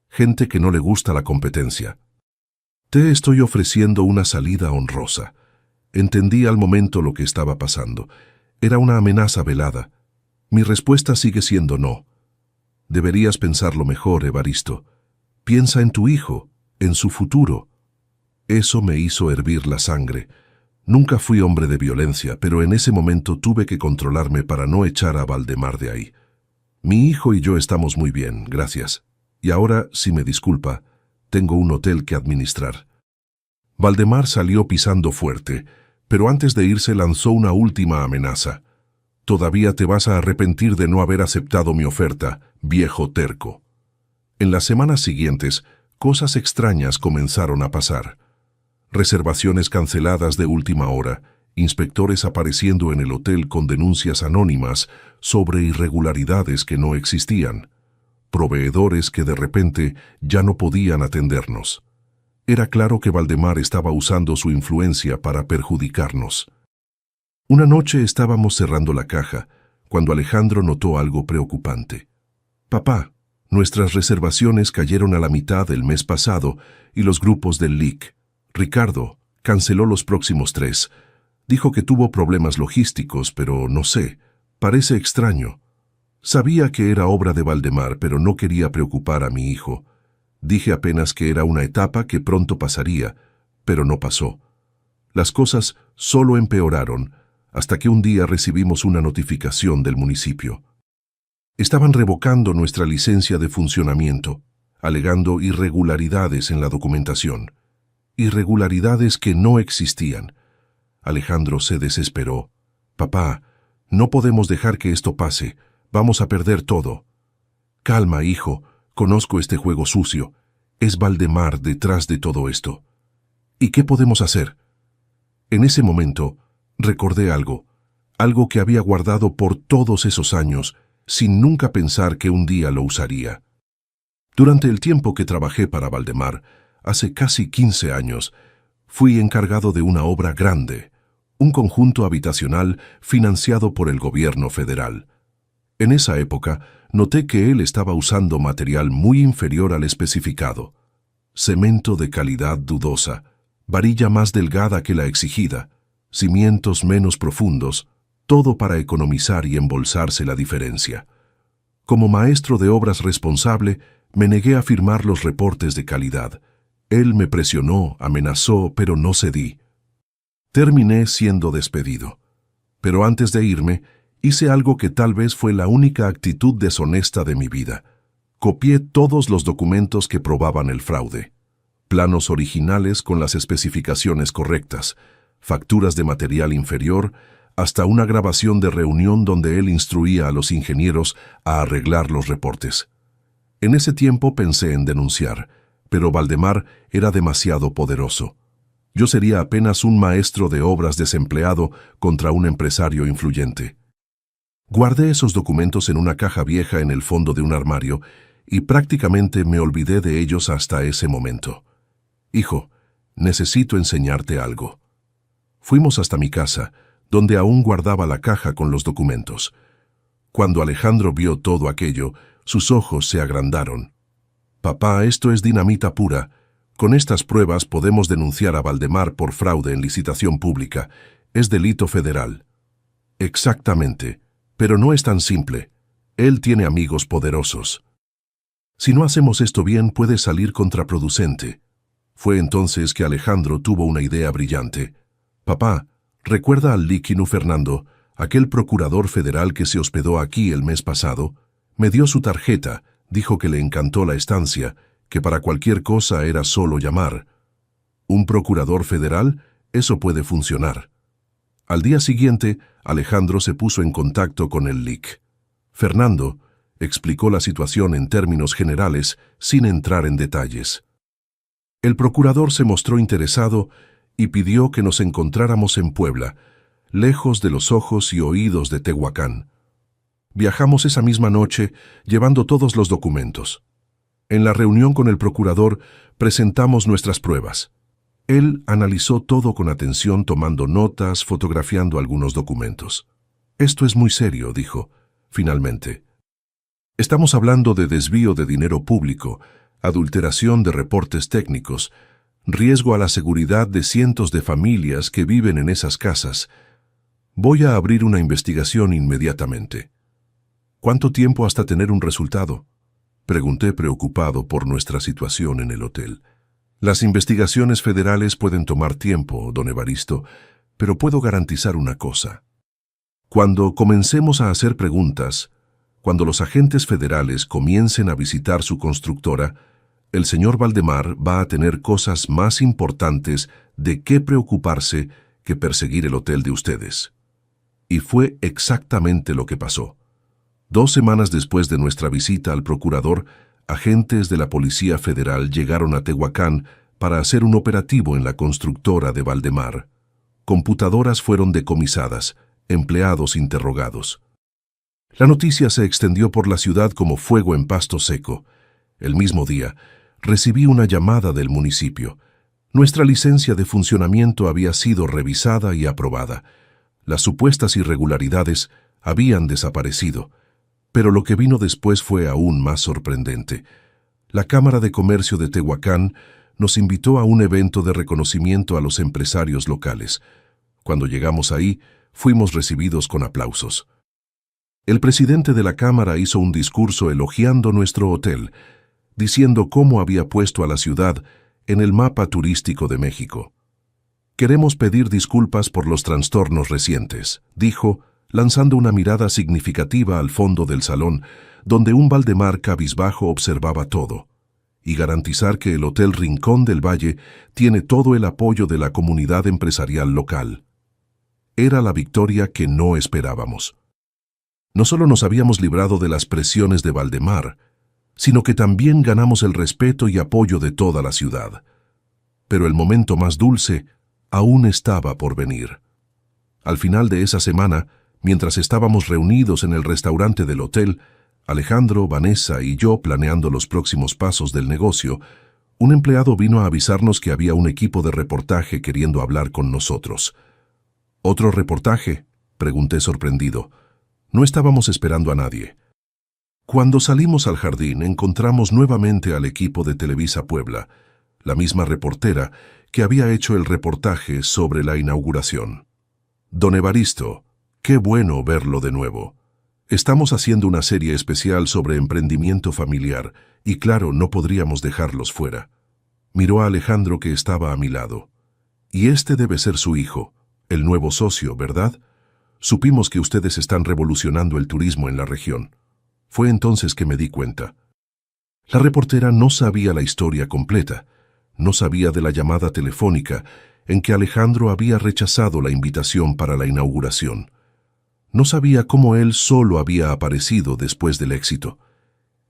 Gente que no le gusta la competencia. Te estoy ofreciendo una salida honrosa. Entendí al momento lo que estaba pasando. Era una amenaza velada. Mi respuesta sigue siendo no. Deberías pensarlo mejor, Evaristo. Piensa en tu hijo, en su futuro. Eso me hizo hervir la sangre. Nunca fui hombre de violencia, pero en ese momento tuve que controlarme para no echar a Valdemar de ahí. Mi hijo y yo estamos muy bien, gracias. Y ahora, si me disculpa, tengo un hotel que administrar. Valdemar salió pisando fuerte, pero antes de irse lanzó una última amenaza. Todavía te vas a arrepentir de no haber aceptado mi oferta, viejo terco. En las semanas siguientes, cosas extrañas comenzaron a pasar. Reservaciones canceladas de última hora, inspectores apareciendo en el hotel con denuncias anónimas sobre irregularidades que no existían, proveedores que de repente ya no podían atendernos. Era claro que Valdemar estaba usando su influencia para perjudicarnos. Una noche estábamos cerrando la caja, cuando Alejandro notó algo preocupante. Papá, nuestras reservaciones cayeron a la mitad del mes pasado y los grupos del LIC. Ricardo canceló los próximos 3. Dijo que tuvo problemas logísticos, pero no sé, parece extraño. Sabía que era obra de Valdemar, pero no quería preocupar a mi hijo. Dije apenas que era una etapa que pronto pasaría, pero no pasó. Las cosas solo empeoraron, hasta que un día recibimos una notificación del municipio. Estaban revocando nuestra licencia de funcionamiento, alegando irregularidades en la documentación. Irregularidades que no existían. Alejandro se desesperó. Papá, no podemos dejar que esto pase. Vamos a perder todo. Calma, hijo. Conozco este juego sucio. Es Valdemar detrás de todo esto. ¿Y qué podemos hacer? En ese momento, recordé algo que había guardado por todos esos años, sin nunca pensar que un día lo usaría. Durante el tiempo que trabajé para Valdemar, hace casi 15 años, fui encargado de una obra grande, un conjunto habitacional financiado por el gobierno federal. En esa época, noté que él estaba usando material muy inferior al especificado. Cemento de calidad dudosa, varilla más delgada que la exigida, cimientos menos profundos, todo para economizar y embolsarse la diferencia. Como maestro de obras responsable, me negué a firmar los reportes de calidad. Él me presionó, amenazó, pero no cedí. Terminé siendo despedido. Pero antes de irme, hice algo que tal vez fue la única actitud deshonesta de mi vida. Copié todos los documentos que probaban el fraude. Planos originales con las especificaciones correctas, facturas de material inferior, hasta una grabación de reunión donde él instruía a los ingenieros a arreglar los reportes. En ese tiempo pensé en denunciar, pero Valdemar era demasiado poderoso. Yo sería apenas un maestro de obras desempleado contra un empresario influyente. Guardé esos documentos en una caja vieja en el fondo de un armario y prácticamente me olvidé de ellos hasta ese momento. Hijo, necesito enseñarte algo. Fuimos hasta mi casa, donde aún guardaba la caja con los documentos. Cuando Alejandro vio todo aquello, sus ojos se agrandaron. Papá, esto es dinamita pura. Con estas pruebas podemos denunciar a Valdemar por fraude en licitación pública. Es delito federal. Exactamente. Pero no es tan simple. Él tiene amigos poderosos. Si no hacemos esto bien, puede salir contraproducente. Fue entonces que Alejandro tuvo una idea brillante. Papá, ¿Recuerda al líquino Fernando, aquel procurador federal que se hospedó aquí el mes pasado? Me dio su tarjeta, dijo que le encantó la estancia, que para cualquier cosa era solo llamar. ¿Un procurador federal? Eso puede funcionar. Al día siguiente, Alejandro se puso en contacto con el LIC. Fernando explicó la situación en términos generales, sin entrar en detalles. El procurador se mostró interesado y pidió que nos encontráramos en Puebla, lejos de los ojos y oídos de Tehuacán. Viajamos esa misma noche, llevando todos los documentos. En la reunión con el procurador presentamos nuestras pruebas. Él analizó todo con atención, tomando notas, fotografiando algunos documentos. «Esto es muy serio», dijo, finalmente. «Estamos hablando de desvío de dinero público, adulteración de reportes técnicos, riesgo a la seguridad de cientos de familias que viven en esas casas. Voy a abrir una investigación inmediatamente». «¿Cuánto tiempo hasta tener un resultado?», pregunté preocupado por nuestra situación en el hotel. «Las investigaciones federales pueden tomar tiempo, don Evaristo, pero puedo garantizar una cosa. Cuando comencemos a hacer preguntas, cuando los agentes federales comiencen a visitar su constructora, el señor Valdemar va a tener cosas más importantes de qué preocuparse que perseguir el hotel de ustedes». Y fue exactamente lo que pasó. 2 semanas después de nuestra visita al procurador, agentes de la Policía Federal llegaron a Tehuacán para hacer un operativo en la constructora de Valdemar. Computadoras fueron decomisadas, empleados interrogados. La noticia se extendió por la ciudad como fuego en pasto seco. El mismo día, recibí una llamada del municipio. Nuestra licencia de funcionamiento había sido revisada y aprobada. Las supuestas irregularidades habían desaparecido. Pero lo que vino después fue aún más sorprendente. La Cámara de Comercio de Tehuacán nos invitó a un evento de reconocimiento a los empresarios locales. Cuando llegamos ahí, fuimos recibidos con aplausos. El presidente de la Cámara hizo un discurso elogiando nuestro hotel, diciendo cómo había puesto a la ciudad en el mapa turístico de México. «Queremos pedir disculpas por los trastornos recientes», dijo, lanzando una mirada significativa al fondo del salón, donde un Valdemar cabizbajo observaba todo, y garantizar que el Hotel Rincón del Valle tiene todo el apoyo de la comunidad empresarial local. Era la victoria que no esperábamos. No solo nos habíamos librado de las presiones de Valdemar, sino que también ganamos el respeto y apoyo de toda la ciudad. Pero el momento más dulce aún estaba por venir. Al final de esa semana, mientras estábamos reunidos en el restaurante del hotel, Alejandro, Vanessa y yo planeando los próximos pasos del negocio, un empleado vino a avisarnos que había un equipo de reportaje queriendo hablar con nosotros. «¿Otro reportaje?», pregunté sorprendido. No estábamos esperando a nadie. Cuando salimos al jardín, encontramos nuevamente al equipo de Televisa Puebla, la misma reportera que había hecho el reportaje sobre la inauguración. «Don Evaristo, qué bueno verlo de nuevo. Estamos haciendo una serie especial sobre emprendimiento familiar y claro, no podríamos dejarlos fuera». Miró a Alejandro, que estaba a mi lado. «Y este debe ser su hijo, el nuevo socio, ¿verdad? Supimos que ustedes están revolucionando el turismo en la región». Fue entonces que me di cuenta. La reportera no sabía la historia completa, no sabía de la llamada telefónica en que Alejandro había rechazado la invitación para la inauguración. No sabía cómo él solo había aparecido después del éxito.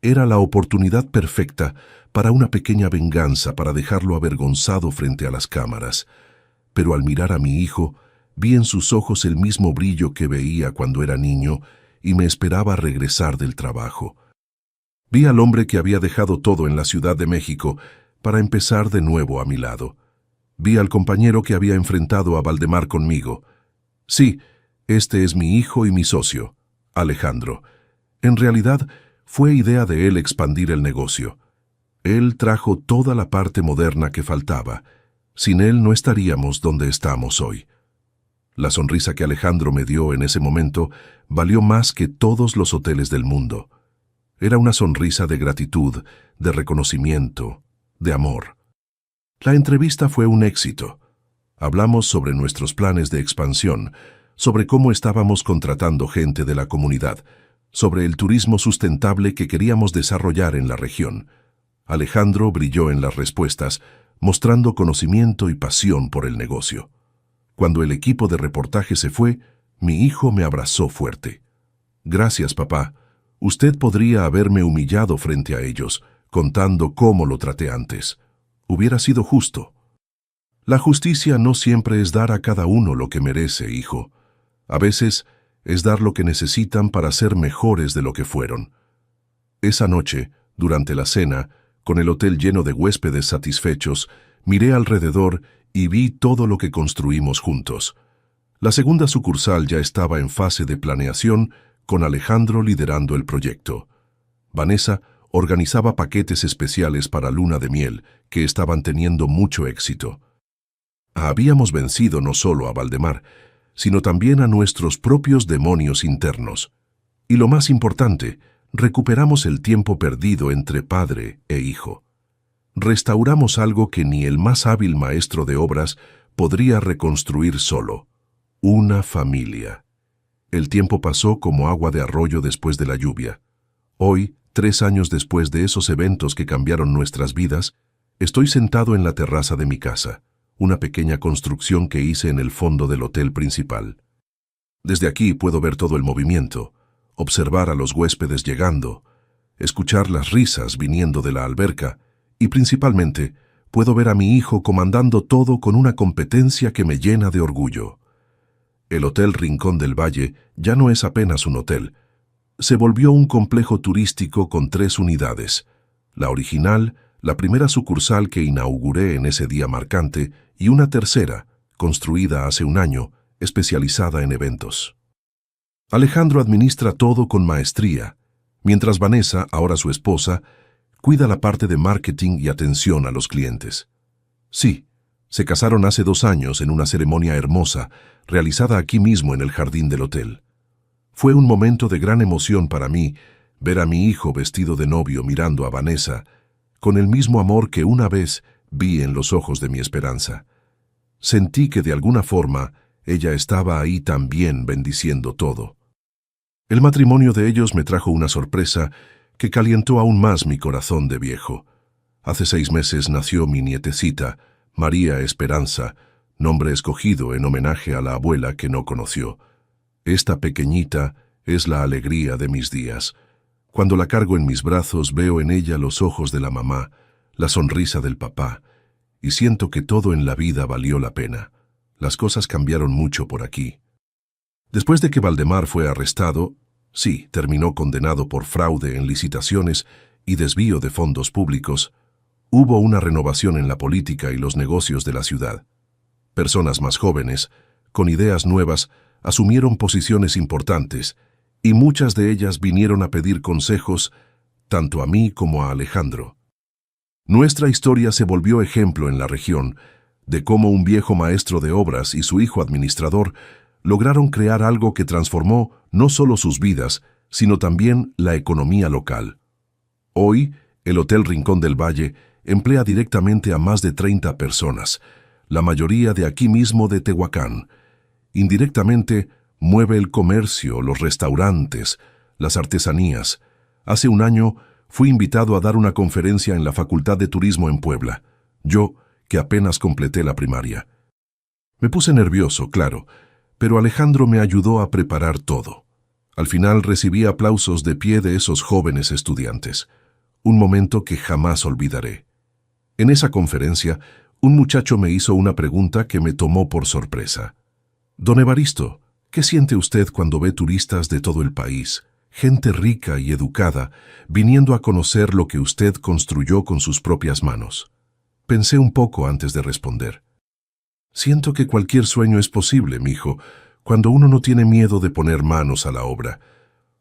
Era la oportunidad perfecta para una pequeña venganza, para dejarlo avergonzado frente a las cámaras. Pero al mirar a mi hijo, vi en sus ojos el mismo brillo que veía cuando era niño y me esperaba regresar del trabajo. Vi al hombre que había dejado todo en la Ciudad de México para empezar de nuevo a mi lado. Vi al compañero que había enfrentado a Valdemar conmigo. Sí, este es mi hijo y mi socio, Alejandro. En realidad, fue idea de él expandir el negocio. Él trajo toda la parte moderna que faltaba. Sin él no estaríamos donde estamos hoy. La sonrisa que Alejandro me dio en ese momento valió más que todos los hoteles del mundo. Era una sonrisa de gratitud, de reconocimiento, de amor. La entrevista fue un éxito. Hablamos sobre nuestros planes de expansión, sobre cómo estábamos contratando gente de la comunidad, sobre el turismo sustentable que queríamos desarrollar en la región. Alejandro brilló en las respuestas, mostrando conocimiento y pasión por el negocio. Cuando el equipo de reportaje se fue, mi hijo me abrazó fuerte. Gracias, papá. Usted podría haberme humillado frente a ellos, contando cómo lo traté antes. Hubiera sido justo. La justicia no siempre es dar a cada uno lo que merece, hijo. A veces es dar lo que necesitan para ser mejores de lo que fueron. Esa noche, durante la cena, con el hotel lleno de huéspedes satisfechos, miré alrededor y vi todo lo que construimos juntos. La segunda sucursal ya estaba en fase de planeación, con Alejandro liderando el proyecto. Vanessa organizaba paquetes especiales para luna de miel, que estaban teniendo mucho éxito. Habíamos vencido no solo a Valdemar, sino también a nuestros propios demonios internos. Y lo más importante, recuperamos el tiempo perdido entre padre e hijo. Restauramos algo que ni el más hábil maestro de obras podría reconstruir solo: una familia. El tiempo pasó como agua de arroyo después de la lluvia. Hoy, 3 años después de esos eventos que cambiaron nuestras vidas, estoy sentado en la terraza de mi casa, una pequeña construcción que hice en el fondo del hotel principal. Desde aquí puedo ver todo el movimiento, observar a los huéspedes llegando, escuchar las risas viniendo de la alberca y principalmente puedo ver a mi hijo comandando todo con una competencia que me llena de orgullo. El Hotel Rincón del Valle ya no es apenas un hotel. Se volvió un complejo turístico con 3 unidades: la original, la primera sucursal que inauguré en ese día marcante, y una tercera, construida hace un año, especializada en eventos. Alejandro administra todo con maestría, mientras Vanessa, ahora su esposa, cuida la parte de marketing y atención a los clientes. Sí, se casaron hace 2 años en una ceremonia hermosa, realizada aquí mismo en el jardín del hotel. Fue un momento de gran emoción para mí ver a mi hijo vestido de novio mirando a Vanessa, con el mismo amor que una vez vi en los ojos de mi Esperanza. Sentí que de alguna forma ella estaba ahí también bendiciendo todo. El matrimonio de ellos me trajo una sorpresa que calientó aún más mi corazón de viejo. Hace 6 meses nació mi nietecita, María Esperanza, nombre escogido en homenaje a la abuela que no conoció. Esta pequeñita es la alegría de mis días. Cuando la cargo en mis brazos veo en ella los ojos de la mamá, la sonrisa del papá, y siento que todo en la vida valió la pena. Las cosas cambiaron mucho por aquí. Después de que Valdemar fue arrestado, sí, terminó condenado por fraude en licitaciones y desvío de fondos públicos, hubo una renovación en la política y los negocios de la ciudad. Personas más jóvenes, con ideas nuevas, asumieron posiciones importantes, y muchas de ellas vinieron a pedir consejos tanto a mí como a Alejandro. Nuestra historia se volvió ejemplo en la región de cómo un viejo maestro de obras y su hijo administrador lograron crear algo que transformó no solo sus vidas, sino también la economía local. Hoy, el Hotel Rincón del Valle emplea directamente a más de 30 personas, la mayoría de aquí mismo de Tehuacán. Indirectamente, mueve el comercio, los restaurantes, las artesanías. Hace un año fui invitado a dar una conferencia en la Facultad de Turismo en Puebla, yo que apenas completé la primaria. Me puse nervioso, claro, pero Alejandro me ayudó a preparar todo. Al final recibí aplausos de pie de esos jóvenes estudiantes, un momento que jamás olvidaré. En esa conferencia, un muchacho me hizo una pregunta que me tomó por sorpresa. Don Evaristo, ¿qué siente usted cuando ve turistas de todo el país, gente rica y educada, viniendo a conocer lo que usted construyó con sus propias manos? Pensé un poco antes de responder. Siento que cualquier sueño es posible, mijo, cuando uno no tiene miedo de poner manos a la obra.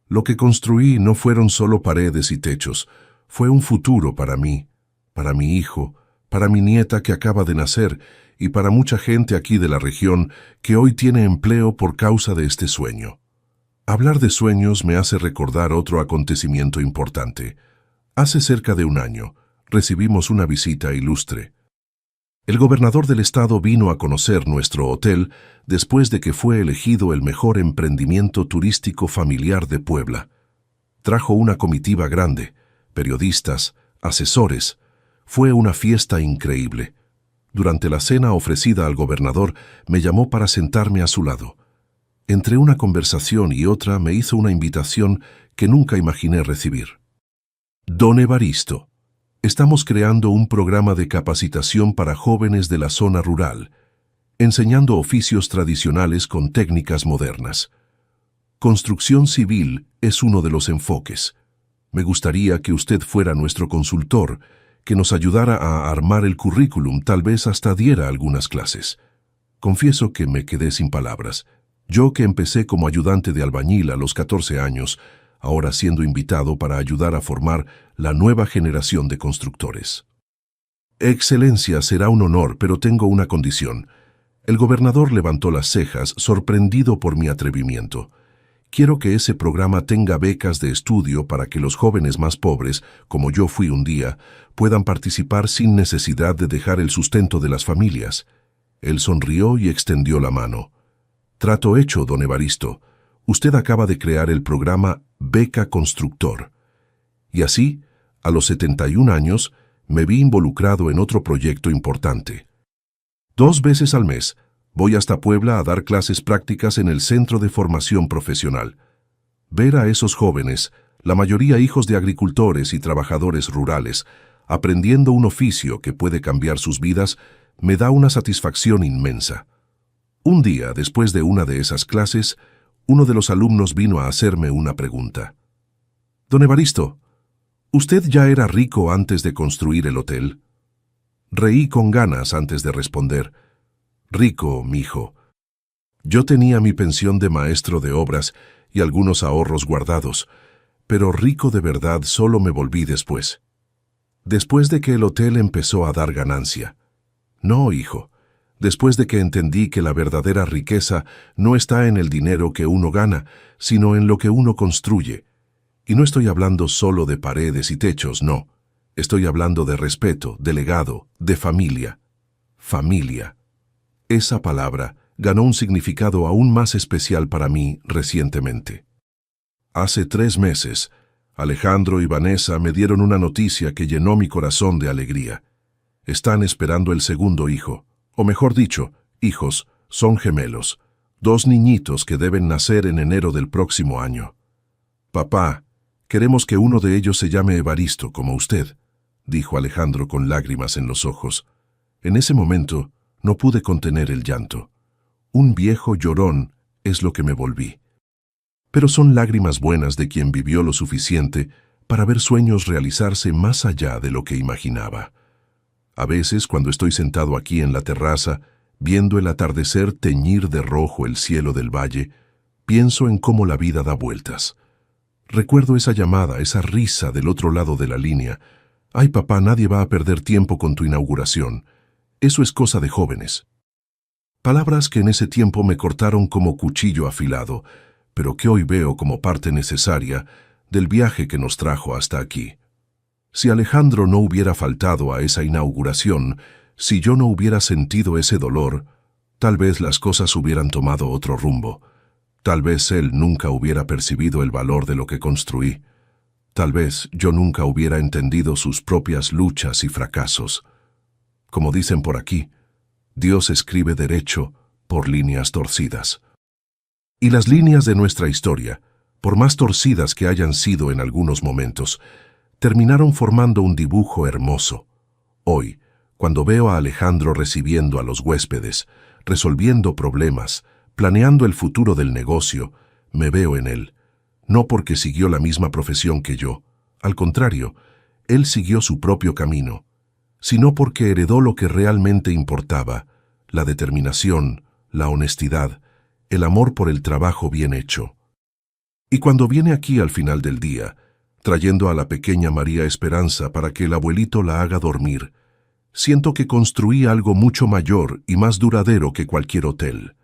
Lo que construí no fueron solo paredes y techos, fue un futuro para mí, para mi hijo, para mi nieta que acaba de nacer y para mucha gente aquí de la región que hoy tiene empleo por causa de este sueño. Hablar de sueños me hace recordar otro acontecimiento importante. Hace cerca de un año, recibimos una visita ilustre. El gobernador del estado vino a conocer nuestro hotel después de que fue elegido el mejor emprendimiento turístico familiar de Puebla. Trajo una comitiva grande, periodistas, asesores. Fue una fiesta increíble. Durante la cena ofrecida al gobernador, me llamó para sentarme a su lado. Entre una conversación y otra me hizo una invitación que nunca imaginé recibir. Don Evaristo, estamos creando un programa de capacitación para jóvenes de la zona rural, enseñando oficios tradicionales con técnicas modernas. Construcción civil es uno de los enfoques. Me gustaría que usted fuera nuestro consultor, que nos ayudara a armar el currículum, tal vez hasta diera algunas clases. Confieso que me quedé sin palabras. Yo que empecé como ayudante de albañil a los 14 años, ahora siendo invitado para ayudar a formar la nueva generación de constructores. Excelencia, será un honor, pero tengo una condición. El gobernador levantó las cejas, sorprendido por mi atrevimiento. Quiero que ese programa tenga becas de estudio para que los jóvenes más pobres, como yo fui un día, puedan participar sin necesidad de dejar el sustento de las familias. Él sonrió y extendió la mano. Trato hecho, don Evaristo. Usted acaba de crear el programa Beca Constructor. Y así, a los 71 años, me vi involucrado en otro proyecto importante. 2 veces al mes, voy hasta Puebla a dar clases prácticas en el Centro de Formación Profesional. Ver a esos jóvenes, la mayoría hijos de agricultores y trabajadores rurales, aprendiendo un oficio que puede cambiar sus vidas, me da una satisfacción inmensa. Un día, después de una de esas clases, uno de los alumnos vino a hacerme una pregunta. Don Evaristo, ¿usted ya era rico antes de construir el hotel? Reí con ganas antes de responder. Rico, mijo. Yo tenía mi pensión de maestro de obras y algunos ahorros guardados, pero rico de verdad solo me volví después. Después de que el hotel empezó a dar ganancia. No, hijo. Después de que entendí que la verdadera riqueza no está en el dinero que uno gana, sino en lo que uno construye. Y no estoy hablando solo de paredes y techos, no. Estoy hablando de respeto, de legado, de familia. Familia. Esa palabra ganó un significado aún más especial para mí recientemente. Hace 3 meses, Alejandro y Vanessa me dieron una noticia que llenó mi corazón de alegría. Están esperando el segundo hijo. O mejor dicho, hijos, son gemelos, 2 niñitos que deben nacer en enero del próximo año. Papá, queremos que uno de ellos se llame Evaristo, como usted, dijo Alejandro con lágrimas en los ojos. En ese momento, no pude contener el llanto. Un viejo llorón es lo que me volví. Pero son lágrimas buenas de quien vivió lo suficiente para ver sueños realizarse más allá de lo que imaginaba. A veces, cuando estoy sentado aquí en la terraza, viendo el atardecer teñir de rojo el cielo del valle, pienso en cómo la vida da vueltas. Recuerdo esa llamada, esa risa del otro lado de la línea. Ay, papá, nadie va a perder tiempo con tu inauguración. Eso es cosa de jóvenes. Palabras que en ese tiempo me cortaron como cuchillo afilado, pero que hoy veo como parte necesaria del viaje que nos trajo hasta aquí. Si Alejandro no hubiera faltado a esa inauguración, si yo no hubiera sentido ese dolor, tal vez las cosas hubieran tomado otro rumbo. Tal vez él nunca hubiera percibido el valor de lo que construí. Tal vez yo nunca hubiera entendido sus propias luchas y fracasos. Como dicen por aquí, Dios escribe derecho por líneas torcidas. Y las líneas de nuestra historia, por más torcidas que hayan sido en algunos momentos, terminaron formando un dibujo hermoso. Hoy, cuando veo a Alejandro recibiendo a los huéspedes, resolviendo problemas, planeando el futuro del negocio, me veo en él. No porque siguió la misma profesión que yo, al contrario, él siguió su propio camino, sino porque heredó lo que realmente importaba, la determinación, la honestidad, el amor por el trabajo bien hecho. Y cuando viene aquí al final del día, trayendo a la pequeña María Esperanza para que el abuelito la haga dormir, siento que construí algo mucho mayor y más duradero que cualquier hotel.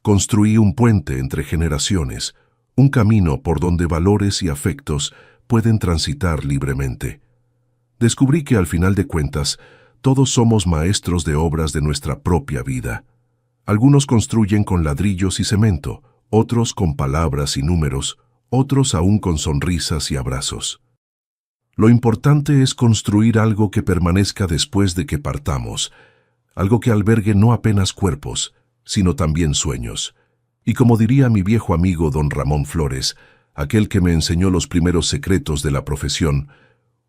Construí un puente entre generaciones, un camino por donde valores y afectos pueden transitar libremente. Descubrí que al final de cuentas, todos somos maestros de obras de nuestra propia vida. Algunos construyen con ladrillos y cemento, otros con palabras y números, otros aún con sonrisas y abrazos. Lo importante es construir algo que permanezca después de que partamos, algo que albergue no apenas cuerpos, sino también sueños. Y como diría mi viejo amigo don Ramón Flores, aquel que me enseñó los primeros secretos de la profesión,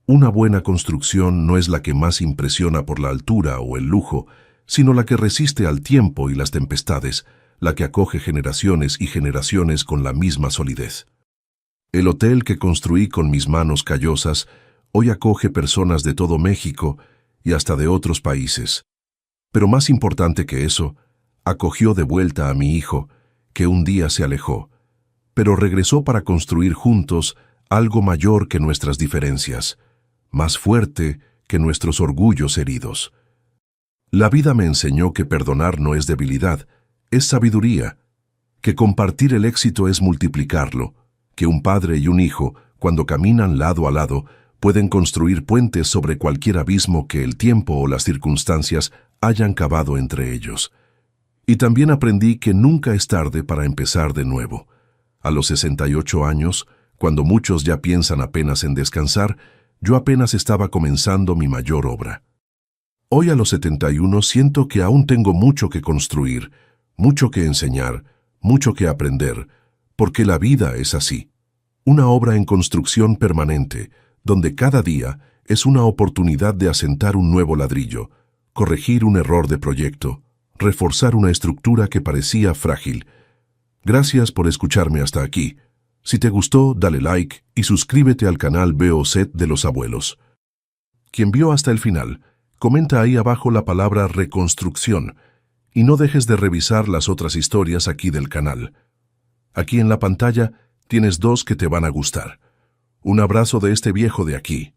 una buena construcción no es la que más impresiona por la altura o el lujo, sino la que resiste al tiempo y las tempestades, la que acoge generaciones y generaciones con la misma solidez. El hotel que construí con mis manos callosas hoy acoge personas de todo México y hasta de otros países. Pero más importante que eso, acogió de vuelta a mi hijo, que un día se alejó, pero regresó para construir juntos algo mayor que nuestras diferencias, más fuerte que nuestros orgullos heridos. La vida me enseñó que perdonar no es debilidad, es sabiduría, que compartir el éxito es multiplicarlo, que un padre y un hijo, cuando caminan lado a lado, pueden construir puentes sobre cualquier abismo que el tiempo o las circunstancias hayan cavado entre ellos. Y también aprendí que nunca es tarde para empezar de nuevo. A los 68 años, cuando muchos ya piensan apenas en descansar, yo apenas estaba comenzando mi mayor obra. Hoy a los 71 siento que aún tengo mucho que construir, mucho que enseñar, mucho que aprender, porque la vida es así. Una obra en construcción permanente, donde cada día es una oportunidad de asentar un nuevo ladrillo, corregir un error de proyecto, reforzar una estructura que parecía frágil. Gracias por escucharme hasta aquí. Si te gustó, dale like y suscríbete al canal VOZ de los Abuelos. Quien vio hasta el final, comenta ahí abajo la palabra reconstrucción y no dejes de revisar las otras historias aquí del canal. Aquí en la pantalla tienes dos que te van a gustar. Un abrazo de este viejo de aquí.